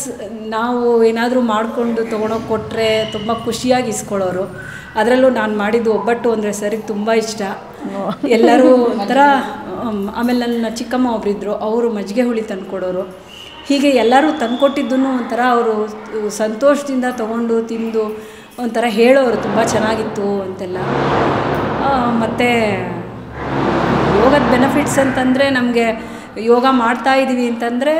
ನಾವು ಏನಾದರೂ ಮಾಡಿಕೊಂಡು ತೊಗೊಂಡೋಗಿ ಕೊಟ್ಟರೆ ತುಂಬ ಖುಷಿಯಾಗಿ ಇಸ್ಕೊಳ್ಳೋರು. ಅದರಲ್ಲೂ ನಾನು ಮಾಡಿದ್ದು ಒಬ್ಬಟ್ಟು ಅಂದರೆ ಸರಿಗೆ ತುಂಬ ಇಷ್ಟ. ಎಲ್ಲರೂ ಒಂಥರ. ಆಮೇಲೆ ನನ್ನ ಚಿಕ್ಕಮ್ಮ ಒಬ್ಬರಿದ್ದರು, ಅವರು ಮಜ್ಜಿಗೆ ಹುಳಿ ತಂದುಕೊಡೋರು. ಹೀಗೆ ಎಲ್ಲರೂ ತಂದುಕೊಟ್ಟಿದ್ದನ್ನು ಒಂಥರ ಅವರು ಸಂತೋಷದಿಂದ ತೊಗೊಂಡು ತಿಂದು ಒಂಥರ ಹೇಳೋರು, ತುಂಬ ಚೆನ್ನಾಗಿತ್ತು ಅಂತೆಲ್ಲ. ಮತ್ತು ಯೋಗದ ಬೆನಿಫಿಟ್ಸ್ ಅಂತಂದರೆ, ನಮಗೆ ಯೋಗ ಮಾಡ್ತಾಯಿದ್ದೀವಿ ಅಂತಂದರೆ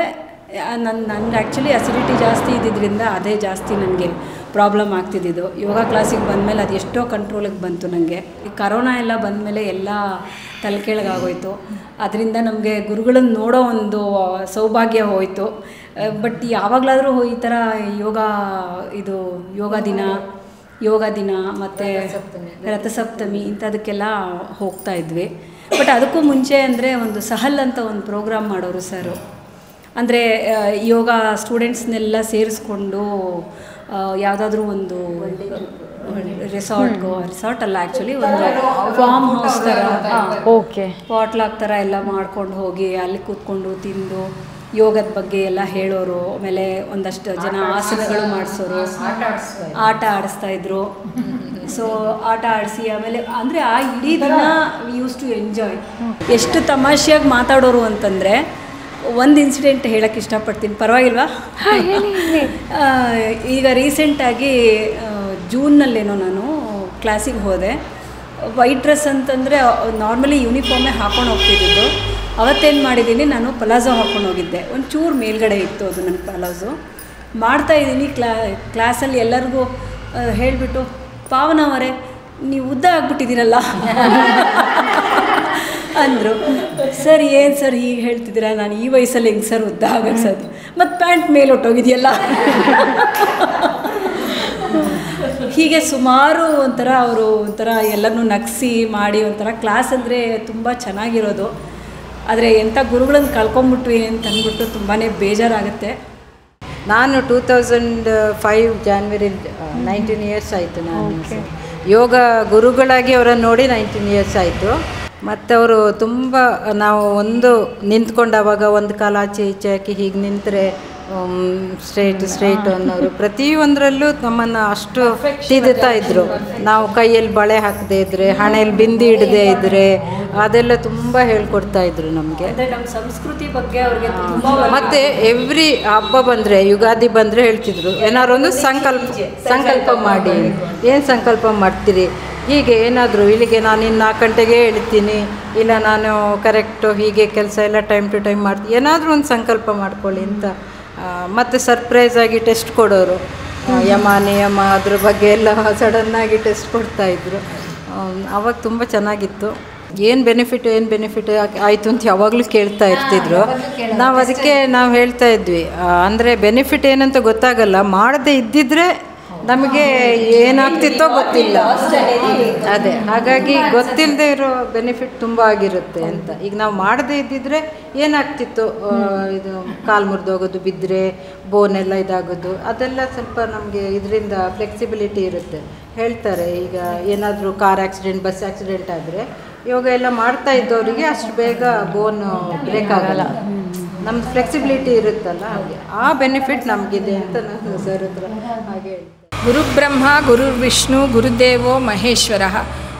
ನನಗೆ ಆ್ಯಕ್ಚುಲಿ ಅಸಿಡಿಟಿ ಜಾಸ್ತಿ ಇದ್ದಿದ್ದರಿಂದ ಅದೇ ಜಾಸ್ತಿ ನನಗೆ ಪ್ರಾಬ್ಲಮ್ ಆಗ್ತಿದ್ದಿದ್ದು. ಯೋಗ ಕ್ಲಾಸಿಗೆ ಬಂದಮೇಲೆ ಅದು ಎಷ್ಟೋ ಕಂಟ್ರೋಲಿಗೆ ಬಂತು ನನಗೆ. ಈ ಕರೋನಾ ಎಲ್ಲ ಬಂದಮೇಲೆ ಎಲ್ಲ ತಲೆ ಕೆಳಗಾಗೋಯ್ತು. ಅದರಿಂದ ನಮಗೆ ಗುರುಗಳನ್ನು ನೋಡೋ ಒಂದು ಸೌಭಾಗ್ಯ ಹೋಯಿತು. ಬಟ್ ಯಾವಾಗಲಾದರೂ ಈ ಥರ ಯೋಗ ದಿನ ಮತ್ತು ರಥಸಪ್ತಮಿ ಇಂಥದಕ್ಕೆಲ್ಲ ಹೋಗ್ತಾಯಿದ್ವಿ. ಬಟ್ ಅದಕ್ಕೂ ಮುಂಚೆ ಅಂದರೆ ಒಂದು ಸಹಲ್ ಅಂತ ಒಂದು ಪ್ರೋಗ್ರಾಮ್ ಮಾಡೋರು ಸರು. ಅಂದರೆ ಯೋಗ ಸ್ಟೂಡೆಂಟ್ಸ್ನೆಲ್ಲ ಸೇರಿಸ್ಕೊಂಡು ಯಾವುದಾದ್ರೂ ಒಂದು ರಿಸಾರ್ಟ್ ಅಲ್ಲ, ಆ್ಯಕ್ಚುಲಿ ಒಂದು ಫಾರ್ಮ್ ಹೌಸ್ ಥರ, ಪಾಟ್ಲಾಕ್ ಥರ ಎಲ್ಲ ಮಾಡ್ಕೊಂಡು ಹೋಗಿ ಅಲ್ಲಿ ಕೂತ್ಕೊಂಡು ತಿಂದು ಯೋಗದ ಬಗ್ಗೆ ಎಲ್ಲ ಹೇಳೋರು. ಆಮೇಲೆ ಒಂದಷ್ಟು ಜನ ಆಸನಗಳು ಮಾಡಿಸೋರು, ಆಟ ಆಡಿಸ್ತಾಯಿದ್ರು. ಸೊ ಆಟ ಆಡಿಸಿ ಆಮೇಲೆ ಅಂದರೆ ಆ ಇಡೀ ದಿನ ಯೂಸ್ ಟು ಎಂಜಾಯ್. ಎಷ್ಟು ತಮಾಷೆಯಾಗಿ ಮಾತಾಡೋರು ಅಂತಂದರೆ, ಒಂದು ಇನ್ಸಿಡೆಂಟ್ ಹೇಳೋಕ್ಕೆ ಇಷ್ಟಪಡ್ತೀನಿ, ಪರವಾಗಿಲ್ವಾ? ಈಗ ರೀಸೆಂಟಾಗಿ ಜೂನ್ನಲ್ಲೇನೋ ನಾನು ಕ್ಲಾಸಿಗೆ ಹೋದೆ. ವೈಟ್ ಡ್ರೆಸ್ ಅಂತಂದರೆ ನಾರ್ಮಲಿ ಯೂನಿಫಾರ್ಮೇ ಹಾಕ್ಕೊಂಡು ಹೋಗ್ತಿದ್ದು. ಅವತ್ತೇನು ಮಾಡಿದ್ದೀನಿ, ನಾನು ಪಲಾಝೋ ಹಾಕ್ಕೊಂಡು ಹೋಗಿದ್ದೆ. ಒಂಚೂರು ಮೇಲ್ಗಡೆ ಇತ್ತು ಅದು ನನ್ನ ಪಲಾಝೋ. ಮಾಡ್ತಾಯಿದ್ದೀನಿ ಕ್ಲಾಸಲ್ಲಿ ಎಲ್ಲರಿಗೂ ಹೇಳಿಬಿಟ್ಟು, ಪಾವನ ಅವರೇ ನೀವು ಉದ್ದ ಆಗ್ಬಿಟ್ಟಿದ್ದೀರಲ್ಲ ಅಂದರು. ಸರ್ ಏನು ಸರ್ ಹೀಗೆ ಹೇಳ್ತಿದ್ದೀರಾ, ನಾನು ಈ ವಯಸ್ಸಲ್ಲಿ ಹೆಂಗೆ ಸರ್ ಉದ್ದ ಆಗಕ್ಕೆ ಸರ್, ಮತ್ತು ಪ್ಯಾಂಟ್ ಮೇಲೆ ಹೊಟ್ಟೋಗಿದೆಯಲ್ಲ ಹೀಗೆ ಸುಮಾರು ಒಂಥರ ಅವರು ಒಂಥರ ಎಲ್ಲರನ್ನೂ ನಗಿಸಿ ಮಾಡಿ ಒಂಥರ ಕ್ಲಾಸ್ ಅಂದರೆ ತುಂಬ ಚೆನ್ನಾಗಿರೋದು. ಆದರೆ ಎಂಥ ಗುರುಗಳನ್ನು ಕಳ್ಕೊಂಬಿಟ್ವಿ ಅಂತ ಅಂದ್ಬಿಟ್ಟು ತುಂಬಾ ಬೇಜಾರಾಗುತ್ತೆ. ನಾನು 2005 ಜಾನ್ವರಿ 19 ಇಯರ್ಸ್ ಆಯಿತು. ನಾನು ಯೋಗ ಗುರುಗಳಾಗಿ ಅವರನ್ನು ನೋಡಿ 19 ಇಯರ್ಸ್ ಆಯಿತು. ಮತ್ತು ಅವರು ತುಂಬ ನಾವು ಒಂದು ನಿಂತ್ಕೊಂಡು ಆವಾಗ ಒಂದು ಕಾಲ ಆಚೆ ಈಚೆ ಹಾಕಿ ಹೀಗೆ ನಿಂತರೆ ಸ್ಟ್ರೈಟ್ ಅನ್ನೋರು ಪ್ರತಿಯೊಂದರಲ್ಲೂ ನಮ್ಮನ್ನು ಅಷ್ಟು ತಿದ್ದುತ್ತಾ ಇದ್ದರು. ನಾವು ಕೈಯಲ್ಲಿ ಬಳೆ ಹಾಕದೇ ಇದ್ದರೆ, ಹಣೆಯಲ್ಲಿ ಬಿಂದಿ ಇಡದೇ ಇದ್ದರೆ ಅದೆಲ್ಲ ತುಂಬ ಹೇಳ್ಕೊಡ್ತಾ ಇದ್ರು ನಮಗೆ. ನಮ್ಮ ಸಂಸ್ಕೃತಿ ಬಗ್ಗೆ ಅವ್ರಿಗೆ ಮತ್ತು ಎವ್ರಿ ಹಬ್ಬ ಬಂದರೆ, ಯುಗಾದಿ ಬಂದರೆ ಹೇಳ್ತಿದ್ರು ಏನಾದ್ರು ಒಂದು ಸಂಕಲ್ಪ ಮಾಡಿ. ಏನು ಸಂಕಲ್ಪ ಮಾಡ್ತೀರಿ? ಹೀಗೆ ಏನಾದರೂ ಇಲ್ಲಿಗೆ ನಾನು ಇನ್ನು 4 ಗಂಟೆಗೆ ಹೇಳ್ತೀನಿ, ಇಲ್ಲ ನಾನು ಕರೆಕ್ಟು ಹೀಗೆ ಕೆಲಸ ಎಲ್ಲ ಟೈಮ್ ಟು ಟೈಮ್ ಮಾಡ್ತೀನಿ, ಏನಾದರೂ ಒಂದು ಸಂಕಲ್ಪ ಮಾಡ್ಕೊಳ್ಳಿ ಅಂತ. ಮತ್ತು ಸರ್ಪ್ರೈಸಾಗಿ ಟೆಸ್ಟ್ ಕೊಡೋರು, ಯಮ ನಿಯಮ ಅದ್ರ ಬಗ್ಗೆ ಎಲ್ಲ ಸಡನ್ನಾಗಿ ಟೆಸ್ಟ್ ಕೊಡ್ತಾಯಿದ್ರು. ಆವಾಗ ತುಂಬ ಚೆನ್ನಾಗಿತ್ತು. ಏನು ಬೆನಿಫಿಟ್ ಆಯಿತು ಅಂತ ಯಾವಾಗಲೂ ಕೇಳ್ತಾ ಇರ್ತಿದ್ರು. ನಾವು ಅದಕ್ಕೆ ನಾವು ಹೇಳ್ತಾ ಇದ್ವಿ, ಅಂದರೆ ಬೆನಿಫಿಟ್ ಏನಂತ ಗೊತ್ತಾಗಲ್ಲ, ಮಾಡದೇ ಇದ್ದಿದ್ರೆ ನಮಗೆ ಏನಾಗ್ತಿತ್ತೋ ಗೊತ್ತಿಲ್ಲ. ಅದೇ ಹಾಗಾಗಿ ಗೊತ್ತಿಲ್ಲದೆ ಇರೋ ಬೆನಿಫಿಟ್ ತುಂಬ ಆಗಿರುತ್ತೆ ಅಂತ. ಈಗ ನಾವು ಮಾಡದೇ ಇದ್ದಿದ್ರೆ ಏನಾಗ್ತಿತ್ತು, ಇದು ಕಾಲು ಮುರಿದೋಗೋದು, ಬಿದ್ದರೆ ಬೋನೆಲ್ಲ ಇದಾಗೋದು, ಅದೆಲ್ಲ ಸ್ವಲ್ಪ ನಮಗೆ ಇದರಿಂದ ಫ್ಲೆಕ್ಸಿಬಿಲಿಟಿ ಇರುತ್ತೆ. ಹೇಳ್ತಾರೆ ಈಗ ಏನಾದರೂ ಕಾರ್ ಆಕ್ಸಿಡೆಂಟ್, ಬಸ್ ಆಕ್ಸಿಡೆಂಟ್ ಆದರೆ ಯೋಗ ಎಲ್ಲ ಮಾಡ್ತಾ ಇದ್ದವರಿಗೆ ಅಷ್ಟು ಬೇಗ ಬೋನ್ ಬ್ರೇಕ್ ಆಗಲ್ಲ. ನಮ್ಮದು ಫ್ಲೆಕ್ಸಿಬಿಲಿಟಿ ಇರುತ್ತಲ್ಲ, ಹಾಗೆ ಆ ಬೆನಿಫಿಟ್ ನಮಗಿದೆ ಅಂತ ನಾನು ಸರ್ ಹತ್ರ ಹಾಗೆ ಹೇಳ್ತೀನಿ. ಗುರುಬ್ರಹ್ಮ ಗುರುರ್ವಿಷ್ಣು ಗುರುದೇವೋ మహేశ్వర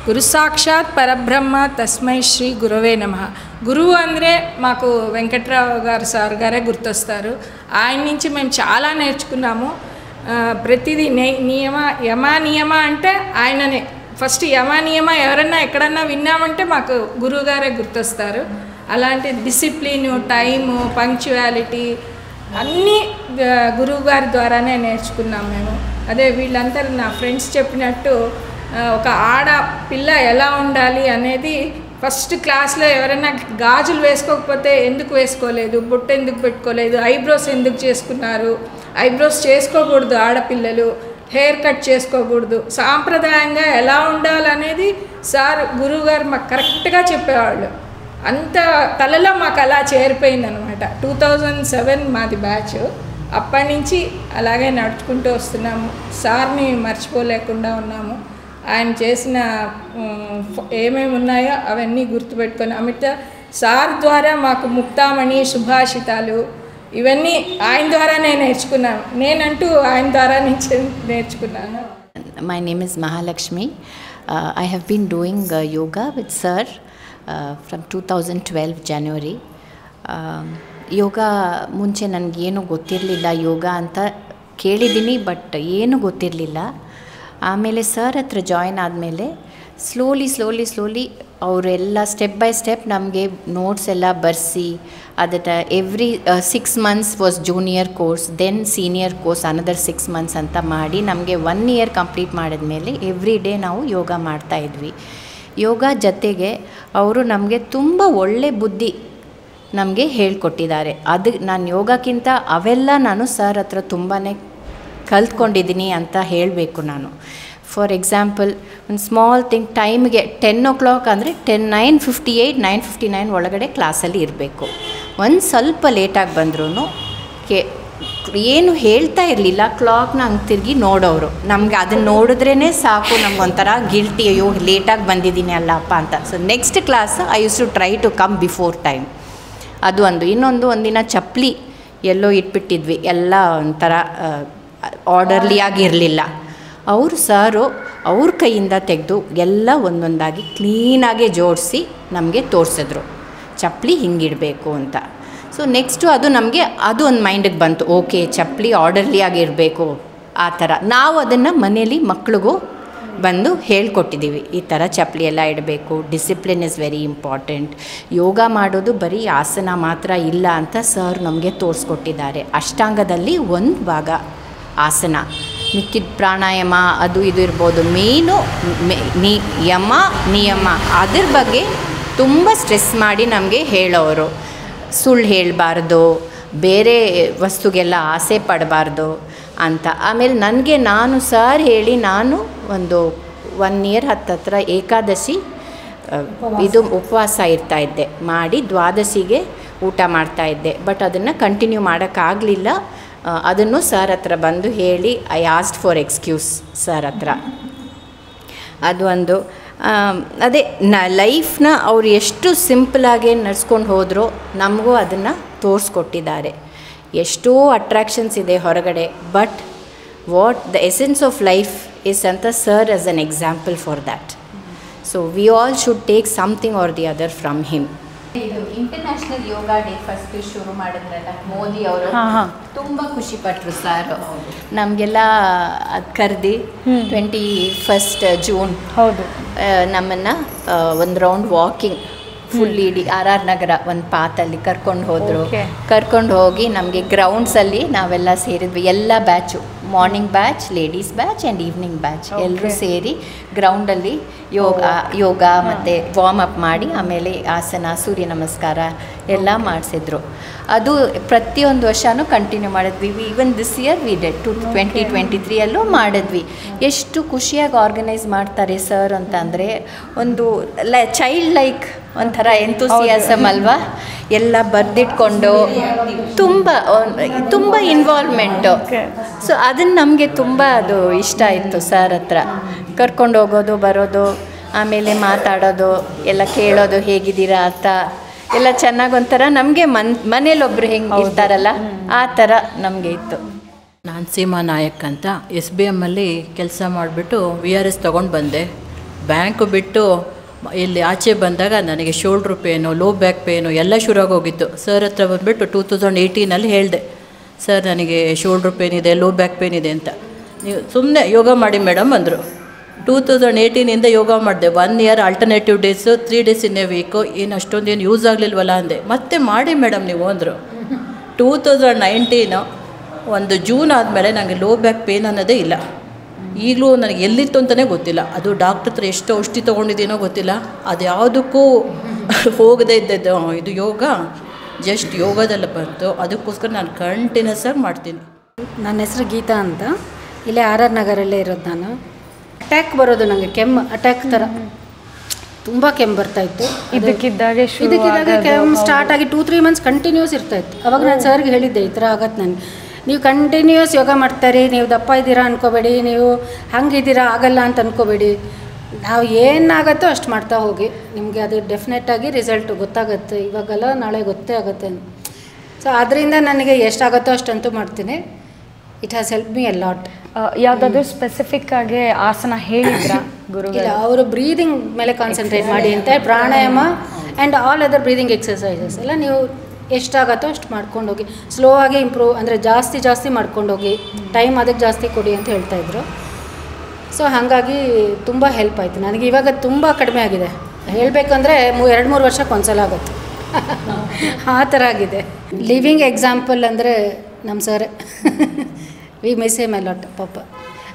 గురు సాక్షాత్ పరబ్రహ్మ తస్మై శ్రీ గురవే నమః. గురువు ಅಂದರೆ మాకు వెంకట్రావు గారు సార్ గారే గుర్తొస్తారు. ఆయన నుంచి మేము చాలా నేర్చుకున్నాము. ప్రతిదీ యమ అంటే ఆయననే ఫస్ట్. యమ నియమ ఎవరన్నా ఎక్కడన్నా విన్నామంటే మాకు గురువుగారే గుర్తొస్తారు. అలాంటి డిసిప్లిను, టైము, పంక్చువాలిటీ అన్నీ గురువుగారి ద్వారానే నేర్చుకున్నాం మేము. అదే వీళ్ళందరూ నా ఫ్రెండ్స్ చెప్పినట్టు ఒక ఆడపిల్ల ఎలా ఉండాలి అనేది ఫస్ట్ క్లాస్లో ఎవరైనా గాజులు వేసుకోకపోతే ఎందుకు వేసుకోలేదు, బొట్టు ఎందుకు పెట్టుకోలేదు, ఐబ్రోస్ ఎందుకు చేసుకున్నారు, ఐబ్రోస్ చేసుకోకూడదు ఆడపిల్లలు, హెయిర్ కట్ చేసుకోకూడదు, సాంప్రదాయంగా ఎలా ఉండాలనేది సార్ గురువుగారు మాకు కరెక్ట్గా చెప్పేవాళ్ళు. అంత తలలో మాకు అలా చేరిపోయిందనమాట. 2007 మాది బ్యాచ్. అప్పటి నుంచి అలాగే నడుచుకుంటూ వస్తున్నాము. సార్ని మర్చిపోలేకుండా ఉన్నాము. ఆయన చేసిన ఏమేమి ఉన్నాయో అవన్నీ గుర్తుపెట్టుకొని అమిత సార్ ద్వారా మాకు ముక్తామణి, సుభాషితాలు ఇవన్నీ ఆయన ద్వారానే నేర్చుకున్నాను. నేనంటూ ఆయన ద్వారా నుంచి నేర్చుకున్నాను. My name is Mahalakshmi. I have been doing yoga with sir from 2012 January. ಯೋಗ ಮುಂಚೆ ನನಗೇನು ಗೊತ್ತಿರಲಿಲ್ಲ. ಯೋಗ ಅಂತ ಕೇಳಿದ್ದೀನಿ, ಬಟ್ ಏನು ಗೊತ್ತಿರಲಿಲ್ಲ. ಆಮೇಲೆ ಸರ್ ಹತ್ರ ಜಾಯಿನ್ ಆದಮೇಲೆ ಸ್ಲೋಲಿ ಅವರೆಲ್ಲ ಸ್ಟೆಪ್ ಬೈ ಸ್ಟೆಪ್ ನಮಗೆ ನೋಟ್ಸ್ ಎಲ್ಲ ಬರೆಸಿ, ಅದನ್ನು every 6 months was junior course, then senior course another 6 months ಅಂತ ಮಾಡಿ ನಮಗೆ 1 year ಕಂಪ್ಲೀಟ್ ಮಾಡಿದ್ಮೇಲೆ ಎವ್ರಿ ಡೇ ನಾವು ಯೋಗ ಮಾಡ್ತಾಯಿದ್ವಿ. ಯೋಗ ಜೊತೆಗೆ ಅವರು ನಮಗೆ ತುಂಬ ಒಳ್ಳೆ ಬುದ್ಧಿ ನಮಗೆ ಹೇಳ್ಕೊಟ್ಟಿದ್ದಾರೆ. ಅದು ನಾನು ಯೋಗಕ್ಕಿಂತ ಅವೆಲ್ಲ ನಾನು ಸರ್ ಹತ್ರ ತುಂಬಾ ಕಲ್ತ್ಕೊಂಡಿದ್ದೀನಿ ಅಂತ ಹೇಳಬೇಕು ನಾನು. ಫಾರ್ ಎಕ್ಸಾಂಪಲ್ ಒಂದು ಸ್ಮಾಲ್ ಥಿಂಗ್, ಟೈಮ್ಗೆ 10 o'clock ಅಂದರೆ 9:58, 9:59 ಒಳಗಡೆ ಕ್ಲಾಸಲ್ಲಿ ಇರಬೇಕು. ಒಂದು ಸ್ವಲ್ಪ ಲೇಟಾಗಿ ಬಂದ್ರೂ ಏನು ಹೇಳ್ತಾ ಇರಲಿಲ್ಲ, ಕ್ಲಾಕ್ನ ಹಂಗೆ ತಿರುಗಿ ನೋಡೋರು. ನಮಗೆ ಅದನ್ನು ನೋಡಿದ್ರೇ ಸಾಕು, ನಮಗೊಂಥರ ಗಿಲ್ಟಿ, ಅಯ್ಯೋ ಲೇಟಾಗಿ ಬಂದಿದ್ದೀನಿ ಅಲ್ಲಪ್ಪ ಅಂತ. So next class I used to try to come before time. ಅದು ಇನ್ನೊಂದು ಒಂದಿನ ಚಪ್ಪಲಿ ಎಲ್ಲೋ ಇಟ್ಬಿಟ್ಟಿದ್ವಿ, ಎಲ್ಲ ಒಂಥರ ಆರ್ಡರ್ಲಿ ಆಗಿರಲಿಲ್ಲ. ಅವರು ಸಾರು ಅವ್ರ ಕೈಯಿಂದ ತೆಗೆದು ಎಲ್ಲ ಒಂದೊಂದಾಗಿ ಕ್ಲೀನಾಗೆ ಜೋಡಿಸಿ ನಮಗೆ ತೋರಿಸಿದ್ರು, ಚಪ್ಪಲಿ ಹಿಂಗಿಡಬೇಕು ಅಂತ. ಸೊ ನೆಕ್ಸ್ಟು ಅದು ಒಂದು ಮೈಂಡಿಗೆ ಬಂತು, ಓಕೆ ಚಪ್ಪಲಿ ಆರ್ಡರ್ಲಿ ಆಗಿರಬೇಕು ಆ ಥರ. ನಾವು ಅದನ್ನು ಮನೇಲಿ ಮಕ್ಳಿಗೂ ಬಂದು ಹೇಳ್ಕೊಟ್ಟಿದ್ದೀವಿ. ಈ ಥರ ಚಪ್ಪಲಿ ಎಲ್ಲ ಇಡಬೇಕು, ಡಿಸಿಪ್ಲಿನ್ ಇಸ್ ವೆರಿ ಇಂಪಾರ್ಟೆಂಟ್, ಯೋಗ ಮಾಡೋದು ಬರೀ ಆಸನ ಮಾತ್ರ ಇಲ್ಲ ಅಂತ ಸರ್ ನಮಗೆ ತೋರಿಸ್ಕೊಟ್ಟಿದ್ದಾರೆ. ಅಷ್ಟಾಂಗದಲ್ಲಿ ಒಂದು ಭಾಗ ಆಸನ, ಮಿಕ್ಕಿದ ಪ್ರಾಣಾಯಾಮ ಅದು ಇದು ಇರ್ಬೋದು. ಮೇಯ್ನು ನಿಯಮ ಅದ್ರ ಬಗ್ಗೆ ತುಂಬ ಸ್ಟ್ರೆಸ್ ಮಾಡಿ ನಮಗೆ ಹೇಳೋರು. ಸುಳ್ಳು ಹೇಳಬಾರ್ದು, ಬೇರೆ ವಸ್ತುಗೆಲ್ಲ ಆಸೆ ಪಡಬಾರ್ದು ಅಂತ. ಆಮೇಲೆ ನನಗೆ ನಾನು ಸರ್ ಹೇಳಿ ನಾನು ಒಂದು 1 ಇಯರ್ ಹತ್ತತ್ರ ಏಕಾದಶಿ ಇದು ಉಪವಾಸ ಇರ್ತಾಯಿದ್ದೆ, ಮಾಡಿ ದ್ವಾದಶಿಗೆ ಊಟ ಮಾಡ್ತಾಯಿದ್ದೆ. ಬಟ್ ಅದನ್ನು ಕಂಟಿನ್ಯೂ ಮಾಡೋಕ್ಕಾಗಲಿಲ್ಲ. ಅದನ್ನು ಸರ್ ಹತ್ರ ಬಂದು ಹೇಳಿ I asked for excuse sir ಹತ್ರ. ಅದು ಒಂದು ಅದೇ ಲೈಫ್ನ ಅವ್ರು ಎಷ್ಟು ಸಿಂಪಲಾಗಿ ನಡ್ಸ್ಕೊಂಡು ಹೋದರೂ ನಮಗೂ ಅದನ್ನು ತೋರಿಸ್ಕೊಟ್ಟಿದ್ದಾರೆ. ಎಷ್ಟೋ ಅಟ್ರ್ಯಾಕ್ಷನ್ಸ್ ಇದೆ ಹೊರಗಡೆ, but what the essence of life is ಅಂತ sir as an example for that. So we all should take something or the other from him. ಇದು ಇಂಟರ್ನ್ಯಾಷನಲ್ ಯೋಗ ಡೇ ಫಸ್ಟ್ ಶುರು ಮಾಡಿದ್ರಲ್ಲ ಮೋದಿ ಅವರು, ತುಂಬ ಖುಷಿಪಟ್ಟರು ಸರ್. ನಮಗೆಲ್ಲ ಅದು ಕರೆದು 21 ಜೂನ್ ನಮ್ಮನ್ನು ಒಂದು ರೌಂಡ್ ವಾಕಿಂಗ್ ಫುಲ್ ಇಡೀ RR ನಗರ ಒಂದು ಪಾತಲ್ಲಿ ಕರ್ಕೊಂಡು ಹೋದರು. ಕರ್ಕೊಂಡು ಹೋಗಿ ನಮಗೆ ಗ್ರೌಂಡ್ಸಲ್ಲಿ ನಾವೆಲ್ಲ ಸೇರಿದ್ವಿ, ಎಲ್ಲ batch, morning batch, ladies batch and evening batch ಎಲ್ಲರೂ ಸೇರಿ ಗ್ರೌಂಡಲ್ಲಿ ಯೋಗ ಮತ್ತು ವಾರ್ಮ್ ಅಪ್ ಮಾಡಿ ಆಮೇಲೆ ಆಸನ, ಸೂರ್ಯ ನಮಸ್ಕಾರ ಎಲ್ಲ ಮಾಡಿಸಿದ್ರು. ಅದು ಪ್ರತಿಯೊಂದು ವರ್ಷವೂ ಕಂಟಿನ್ಯೂ ಮಾಡಿದ್ವಿ. Even this year V dead 2023 ಮಾಡಿದ್ವಿ. ಎಷ್ಟು ಖುಷಿಯಾಗಿ ಆರ್ಗನೈಸ್ ಮಾಡ್ತಾರೆ ಸರ್ ಅಂತ ಅಂದರೆ, ಒಂದು ಚೈಲ್ಡ್ ಲೈಕ್ ಒಂಥರ ಎಂತೂಸಿಯಾಸಮ್ ಅಲ್ವಾ, ಎಲ್ಲ ಬರೆದಿಟ್ಕೊಂಡು ತುಂಬ ಇನ್ವಾಲ್ವ್ಮೆಂಟು. ಸೊ ಅದನ್ನು ನಮಗೆ ತುಂಬ ಅದು ಇಷ್ಟ ಆಯಿತು ಸರ್ ಹತ್ರ ಕರ್ಕೊಂಡು ಹೋಗೋದು ಬರೋದು, ಆಮೇಲೆ ಮಾತಾಡೋದು ಎಲ್ಲ, ಕೇಳೋದು ಹೇಗಿದ್ದೀರಾ ಅಂತ ಎಲ್ಲ ಚೆನ್ನಾಗಿ. ಒಂಥರ ನಮಗೆ ಮನೇಲೊಬ್ಬರು ಹೆಂಗೆ ಇರ್ತಾರಲ್ಲ ಆ ಥರ ನಮಗೆ ಇತ್ತು. ನಾನು ಸೀಮಾ ನಾಯಕ್ ಅಂತ SBM ಅಲ್ಲಿ ಕೆಲಸ ಮಾಡಿಬಿಟ್ಟು VRS ತೊಗೊಂಡು ಬಂದೆ. ಬ್ಯಾಂಕು ಬಿಟ್ಟು ಇಲ್ಲಿ ಆಚೆ ಬಂದಾಗ ನನಗೆ shoulder pain, low back pain ಎಲ್ಲ ಶುರುವಾಗಿ ಹೋಗಿತ್ತು. ಸರ್ ಹತ್ರ ಬಂದುಬಿಟ್ಟು 2018 ಹೇಳಿದೆ, ಸರ್ ನನಗೆ ಶೋಲ್ಡ್ರ್ ಪೇನ್ ಇದೆ, ಲೋ ಬ್ಯಾಕ್ ಪೇನ್ ಇದೆ ಅಂತ. ನೀವು ಸುಮ್ಮನೆ ಯೋಗ ಮಾಡಿ ಮೇಡಮ್ ಅಂದರು. 2018 ಯೋಗ ಮಾಡಿದೆ. 1 year alternative days, 3 days in a week. ಏನು ಅಷ್ಟೊಂದೇನು ಯೂಸ್ ಆಗಲಿಲ್ವಲ್ಲ ಅಂದೆ. ಮತ್ತೆ ಮಾಡಿ ಮೇಡಮ್ ನೀವು ಅಂದರು. 2019 ಒಂದು ಜೂನ್ ಆದಮೇಲೆ ನನಗೆ ಲೋ ಬ್ಯಾಕ್ ಪೇನ್ ಅನ್ನೋದೇ ಇಲ್ಲ. ಈಗಲೂ ನನಗೆ ಎಲ್ಲಿತ್ತು ಅಂತಲೇ ಗೊತ್ತಿಲ್ಲ. ಅದು ಡಾಕ್ಟ್ರ್ ಹತ್ರ ಎಷ್ಟು ಔಷಧಿ ತೊಗೊಂಡಿದ್ದೀನೋ ಗೊತ್ತಿಲ್ಲ, ಅದು ಯಾವುದಕ್ಕೂ ಹೋಗದೇ ಇದ್ದದ್ದು. ಇದು ಯೋಗ ಜಸ್ಟ್ ಯೋಗದಲ್ಲ ಬಂತು, ಅದಕ್ಕೋಸ್ಕರ ನಾನು ಕಂಟಿನ್ಯೂಸ್ ಆಗಿ ಮಾಡ್ತೀನಿ. ನನ್ನ ಹೆಸರು ಗೀತಾ ಅಂತ, ಇಲ್ಲೇ RR ನಗರಲ್ಲೇ ಇರೋದು ನಾನು. ಅಟ್ಯಾಕ್ ಬರೋದು ನನಗೆ, ಕೆಮ್ಮು ಅಟ್ಯಾಕ್ ಥರ ತುಂಬ ಕೆಮ್ಮು ಬರ್ತಾಯಿತ್ತು. ಇದಕ್ಕಿದ್ದಾಗೆ ಕೆಮ್ಮು ಸ್ಟಾರ್ಟ್ ಆಗಿ 2-3 ಮಂತ್ಸ್ ಕಂಟಿನ್ಯೂಸ್ ಇರ್ತಾಯಿತ್ತು. ಅವಾಗ ನಾನು ಸರ್ಗೆ ಹೇಳಿದ್ದೆ, ಈ ಥರ ಆಗತ್ತೆ ನನಗೆ, ನೀವು ಕಂಟಿನ್ಯೂಸ್ ಯೋಗ ಮಾಡ್ತಾರೆ, ನೀವು ದಪ್ಪ ಇದ್ದೀರಾ ಅಂದ್ಕೋಬೇಡಿ, ನೀವು ಹಂಗಿದ್ದೀರಾ ಆಗಲ್ಲ ಅಂತ ಅಂದ್ಕೋಬೇಡಿ, ನಾವು ಏನಾಗತ್ತೋ ಅಷ್ಟು ಮಾಡ್ತಾ ಹೋಗಿ, ನಿಮಗೆ ಅದು ಡೆಫಿನೆಟಾಗಿ ರಿಸಲ್ಟು ಗೊತ್ತಾಗುತ್ತೆ, ಇವಾಗಲ್ಲ ನಾಳೆ ಗೊತ್ತೇ ಆಗುತ್ತೆ. ಸೊ ಅದರಿಂದ ನನಗೆ ಎಷ್ಟಾಗುತ್ತೋ ಅಷ್ಟಂತೂ ಮಾಡ್ತೀನಿ. It has help me a lot. ಯಾವುದಾದ್ರೂ ಸ್ಪೆಸಿಫಿಕ್ ಆಗಿ ಆಸನ ಹೇಳಿದ್ರ ಗುರು? ಇಲ್ಲ, ಅವರು ಬ್ರೀದಿಂಗ್ ಮೇಲೆ ಕಾನ್ಸಂಟ್ರೇಟ್ ಮಾಡಿ ಅಂತ, pranayama and all other breathing exercises ಎಲ್ಲ ನೀವು ಎಷ್ಟಾಗತ್ತೋ ಅಷ್ಟು ಮಾಡ್ಕೊಂಡು ಹೋಗಿ, ಸ್ಲೋ ಆಗಿ ಇಂಪ್ರೂವ್ ಅಂದರೆ ಜಾಸ್ತಿ ಮಾಡ್ಕೊಂಡು ಹೋಗಿ, ಟೈಮ್ ಅದಕ್ಕೆ ಜಾಸ್ತಿ ಕೊಡಿ ಅಂತ ಹೇಳ್ತಾಯಿದ್ರು. ಸೊ ಹಾಗಾಗಿ ತುಂಬ ಹೆಲ್ಪ್ ಆಯಿತು ನನಗೆ. ಇವಾಗ ತುಂಬ ಕಡಿಮೆ ಆಗಿದೆ, ಹೇಳಬೇಕಂದ್ರೆ 2-3 ವರ್ಷಕ್ಕೆ ಒಂದ್ಸಲ ಆಗುತ್ತೆ ಆ ಥರ ಆಗಿದೆ. ಲಿವಿಂಗ್ ಎಕ್ಸಾಂಪಲ್ ಅಂದರೆ ನಮ್ಮ sir, V miss him A lot ಪಾಪ.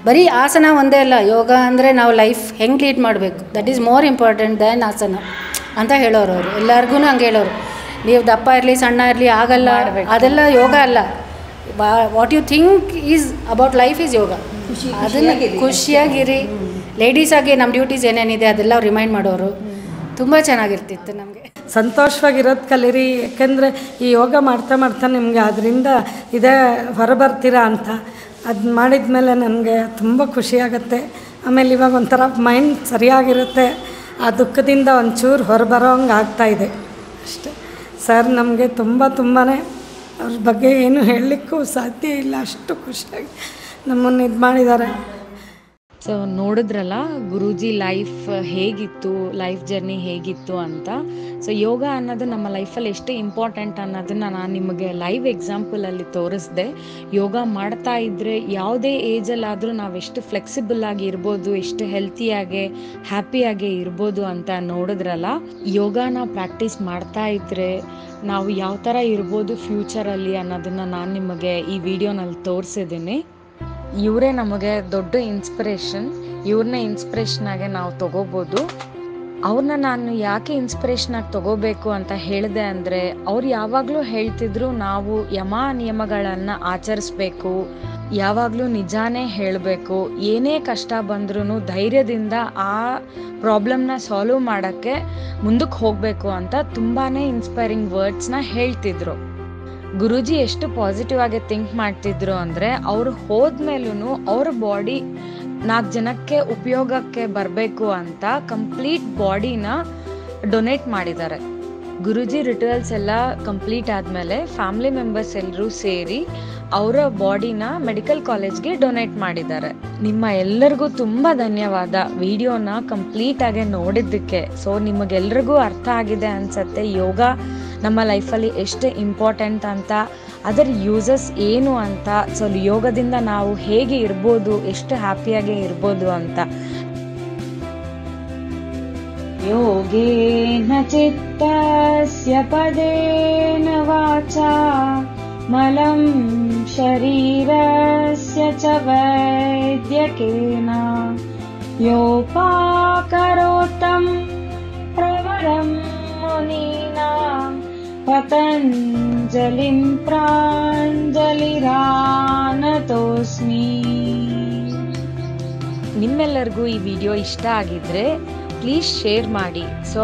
ಬರೀ ಆಸನ ಒಂದೇ ಅಲ್ಲ, ಯೋಗ ಅಂದರೆ ನಾವು ಲೈಫ್ ಹೆಂಗೆ ಲೀಡ್ ಮಾಡಬೇಕು, that is more important than ಆಸನ ಅಂತ ಹೇಳೋರು ಅವರು. ಎಲ್ಲರಿಗೂ ಹಂಗೆ ಹೇಳೋರು, ನೀವು ದಪ್ಪ ಇರಲಿ ಸಣ್ಣ ಇರಲಿ ಆಗಲ್ಲ, ಅದೆಲ್ಲ ಯೋಗ ಅಲ್ಲ. What you think is about life is yoga. ಅದನ್ನು ಖುಷಿಯಾಗಿರಿ. ಲೇಡೀಸಾಗಿ ನಮ್ಮ ಡ್ಯೂಟೀಸ್ ಏನೇನಿದೆ ಅದೆಲ್ಲ ಅವ್ರು ರಿಮೈಂಡ್ ಮಾಡೋರು. ತುಂಬ ಚೆನ್ನಾಗಿರ್ತಿತ್ತು ನಮಗೆ. ಸಂತೋಷವಾಗಿರೋದು ಕಲೀರಿ, ಯಾಕೆಂದರೆ ಈ ಯೋಗ ಮಾಡ್ತಾ ಮಾಡ್ತಾ ನಿಮಗೆ ಅದರಿಂದ ಇದೇ ಹೊರಬರ್ತೀರಾ ಅಂತ. ಅದು ಮಾಡಿದ ಮೇಲೆ ನನಗೆ ತುಂಬ ಖುಷಿಯಾಗುತ್ತೆ. ಆಮೇಲೆ ಇವಾಗ ಒಂಥರ ಮೈಂಡ್ ಸರಿಯಾಗಿರುತ್ತೆ, ಆ ದುಃಖದಿಂದ ಒಂಚೂರು ಹೊರಬರೋ ಹಂಗೆ ಆಗ್ತಾಯಿದೆ ಅಷ್ಟೇ. ಸರ್ ನಮಗೆ ತುಂಬಾ ಅವ್ರ ಬಗ್ಗೆ ಏನು ಹೇಳಲಿಕ್ಕೂ ಸಾಧ್ಯ ಇಲ್ಲ, ಅಷ್ಟು ಖುಷಿಯಾಗಿ ನಮ್ಮನ್ನು ಇದು ಮಾಡಿದ್ದಾರೆ. ಸೊ ನೋಡಿದ್ರಲ್ಲ ಗುರೂಜಿ ಲೈಫ್ ಹೇಗಿತ್ತು, ಲೈಫ್ ಜರ್ನಿ ಹೇಗಿತ್ತು ಅಂತ. ಸೊ ಯೋಗ ಅನ್ನೋದು ನಮ್ಮ ಲೈಫಲ್ಲಿ ಎಷ್ಟು ಇಂಪಾರ್ಟೆಂಟ್ ಅನ್ನೋದನ್ನು ನಾನು ನಿಮಗೆ ಲೈವ್ ಎಕ್ಸಾಂಪಲಲ್ಲಿ ತೋರಿಸ್ದೆ. ಯೋಗ ಮಾಡ್ತಾ ಇದ್ದರೆ ಯಾವುದೇ ಏಜಲ್ಲಾದರೂ ನಾವು ಎಷ್ಟು ಫ್ಲೆಕ್ಸಿಬಲ್ ಆಗಿ ಇರ್ಬೋದು, ಎಷ್ಟು ಹೆಲ್ತಿಯಾಗಿ ಹ್ಯಾಪಿಯಾಗಿ ಇರ್ಬೋದು ಅಂತ ನೋಡಿದ್ರಲ್ಲ. ಯೋಗನ ಪ್ರಾಕ್ಟೀಸ್ ಮಾಡ್ತಾ ಇದ್ದರೆ ನಾವು ಯಾವ ಥರ ಇರ್ಬೋದು ಫ್ಯೂಚರಲ್ಲಿ ಅನ್ನೋದನ್ನು ನಾನು ನಿಮಗೆ ಈ ವಿಡಿಯೋನಲ್ಲಿ ತೋರಿಸಿದ್ದೀನಿ. ಇವರೇ ನಮಗೆ ದೊಡ್ಡ ಇನ್ಸ್ಪಿರೇಷನ್. ಇವ್ರನ್ನೇ ಇನ್ಸ್ಪಿರೇಷನಾಗೆ ನಾವು ತಗೋಬೋದು. ಅವ್ರನ್ನ ನಾನು ಯಾಕೆ ಇನ್ಸ್ಪಿರೇಷನಾಗಿ ತಗೋಬೇಕು ಅಂತ ಹೇಳಿದೆ ಅಂದರೆ, ಅವ್ರು ಯಾವಾಗಲೂ ಹೇಳ್ತಿದ್ರು ನಾವು ಯಮ ನಿಯಮಗಳನ್ನು ಆಚರಿಸ್ಬೇಕು, ಯಾವಾಗಲೂ ನಿಜಾನೇ ಹೇಳಬೇಕು, ಏನೇ ಕಷ್ಟ ಬಂದ್ರೂ ಧೈರ್ಯದಿಂದ ಆ ಪ್ರಾಬ್ಲಮ್ನ ಸಾಲ್ವ್ ಮಾಡೋಕ್ಕೆ ಮುಂದಕ್ಕೆ ಹೋಗಬೇಕು ಅಂತ ತುಂಬಾ ಇನ್ಸ್ಪೈರಿಂಗ್ ವರ್ಡ್ಸ್ನ ಹೇಳ್ತಿದ್ರು. ಗುರೂಜಿ ಎಷ್ಟು ಪಾಸಿಟಿವ್ ಆಗಿ ಥಿಂಕ್ ಮಾಡ್ತಿದ್ರು ಅಂದರೆ, ಅವ್ರು ಹೋದ್ಮೇಲೂ ಅವ್ರ ಬಾಡಿ 4 ಜನಕ್ಕೆ ಉಪಯೋಗಕ್ಕೆ ಬರಬೇಕು ಅಂತ ಕಂಪ್ಲೀಟ್ ಬಾಡಿನ ಡೊನೇಟ್ ಮಾಡಿದ್ದಾರೆ. ಗುರೂಜಿ ರಿಚುವಲ್ಸ್ ಎಲ್ಲ ಕಂಪ್ಲೀಟ್ ಆದಮೇಲೆ ಫ್ಯಾಮಿಲಿ ಮೆಂಬರ್ಸ್ ಎಲ್ಲರೂ ಸೇರಿ ಅವರ ಬಾಡಿನ ಮೆಡಿಕಲ್ ಕಾಲೇಜ್ಗೆ ಡೊನೇಟ್ ಮಾಡಿದ್ದಾರೆ. ನಿಮ್ಮ ಎಲ್ಲರಿಗೂ ತುಂಬ ಧನ್ಯವಾದ ವಿಡಿಯೋನ ಕಂಪ್ಲೀಟಾಗಿ ನೋಡಿದ್ದಕ್ಕೆ. ಸೊ ನಿಮಗೆಲ್ರಿಗೂ ಅರ್ಥ ಆಗಿದೆ ಅನಿಸುತ್ತೆ ಯೋಗ ನಮ್ಮ ಲೈಫಲ್ಲಿ ಎಷ್ಟು ಇಂಪಾರ್ಟೆಂಟ್ ಅಂತ, ಅದರ ಯೂಸಸ್ ಏನು ಅಂತ, ಸೊ ಯೋಗದಿಂದ ನಾವು ಹೇಗೆ ಇರ್ಬೋದು, ಎಷ್ಟು ಹ್ಯಾಪಿಯಾಗಿ ಇರ್ಬೋದು ಅಂತ. ಯೋಗೇನ ಚಿತ್ತಸ್ಯ ಪದೇನ ವಾಚಾ ಮಲಂ ಶರೀರಸ್ಯ ಚ ವೈದ್ಯಕೇನ ಯೋಪಾಕರೋತಂ ಪ್ರವರಂ ಮುನೀನಾಂ ಪತಂಜಲಿಂ ಪ್ರಾಂಜಲಿರಾನತೋಸ್ಮಿ. ನಿಮ್ಮೆಲ್ಲರಿಗೂ ಈ ವಿಡಿಯೋ ಇಷ್ಟ ಆಗಿದ್ರೆ ಪ್ಲೀಸ್ ಶೇರ್ ಮಾಡಿ. ಸೊ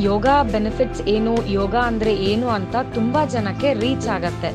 ಯೋಗ ಬೆನಿಫಿಟ್ಸ್ ಏನು, ಯೋಗ ಅಂದರೆ ಏನು ಅಂತ ತುಂಬ ಜನಕ್ಕೆ ರೀಚ್ ಆಗತ್ತೆ.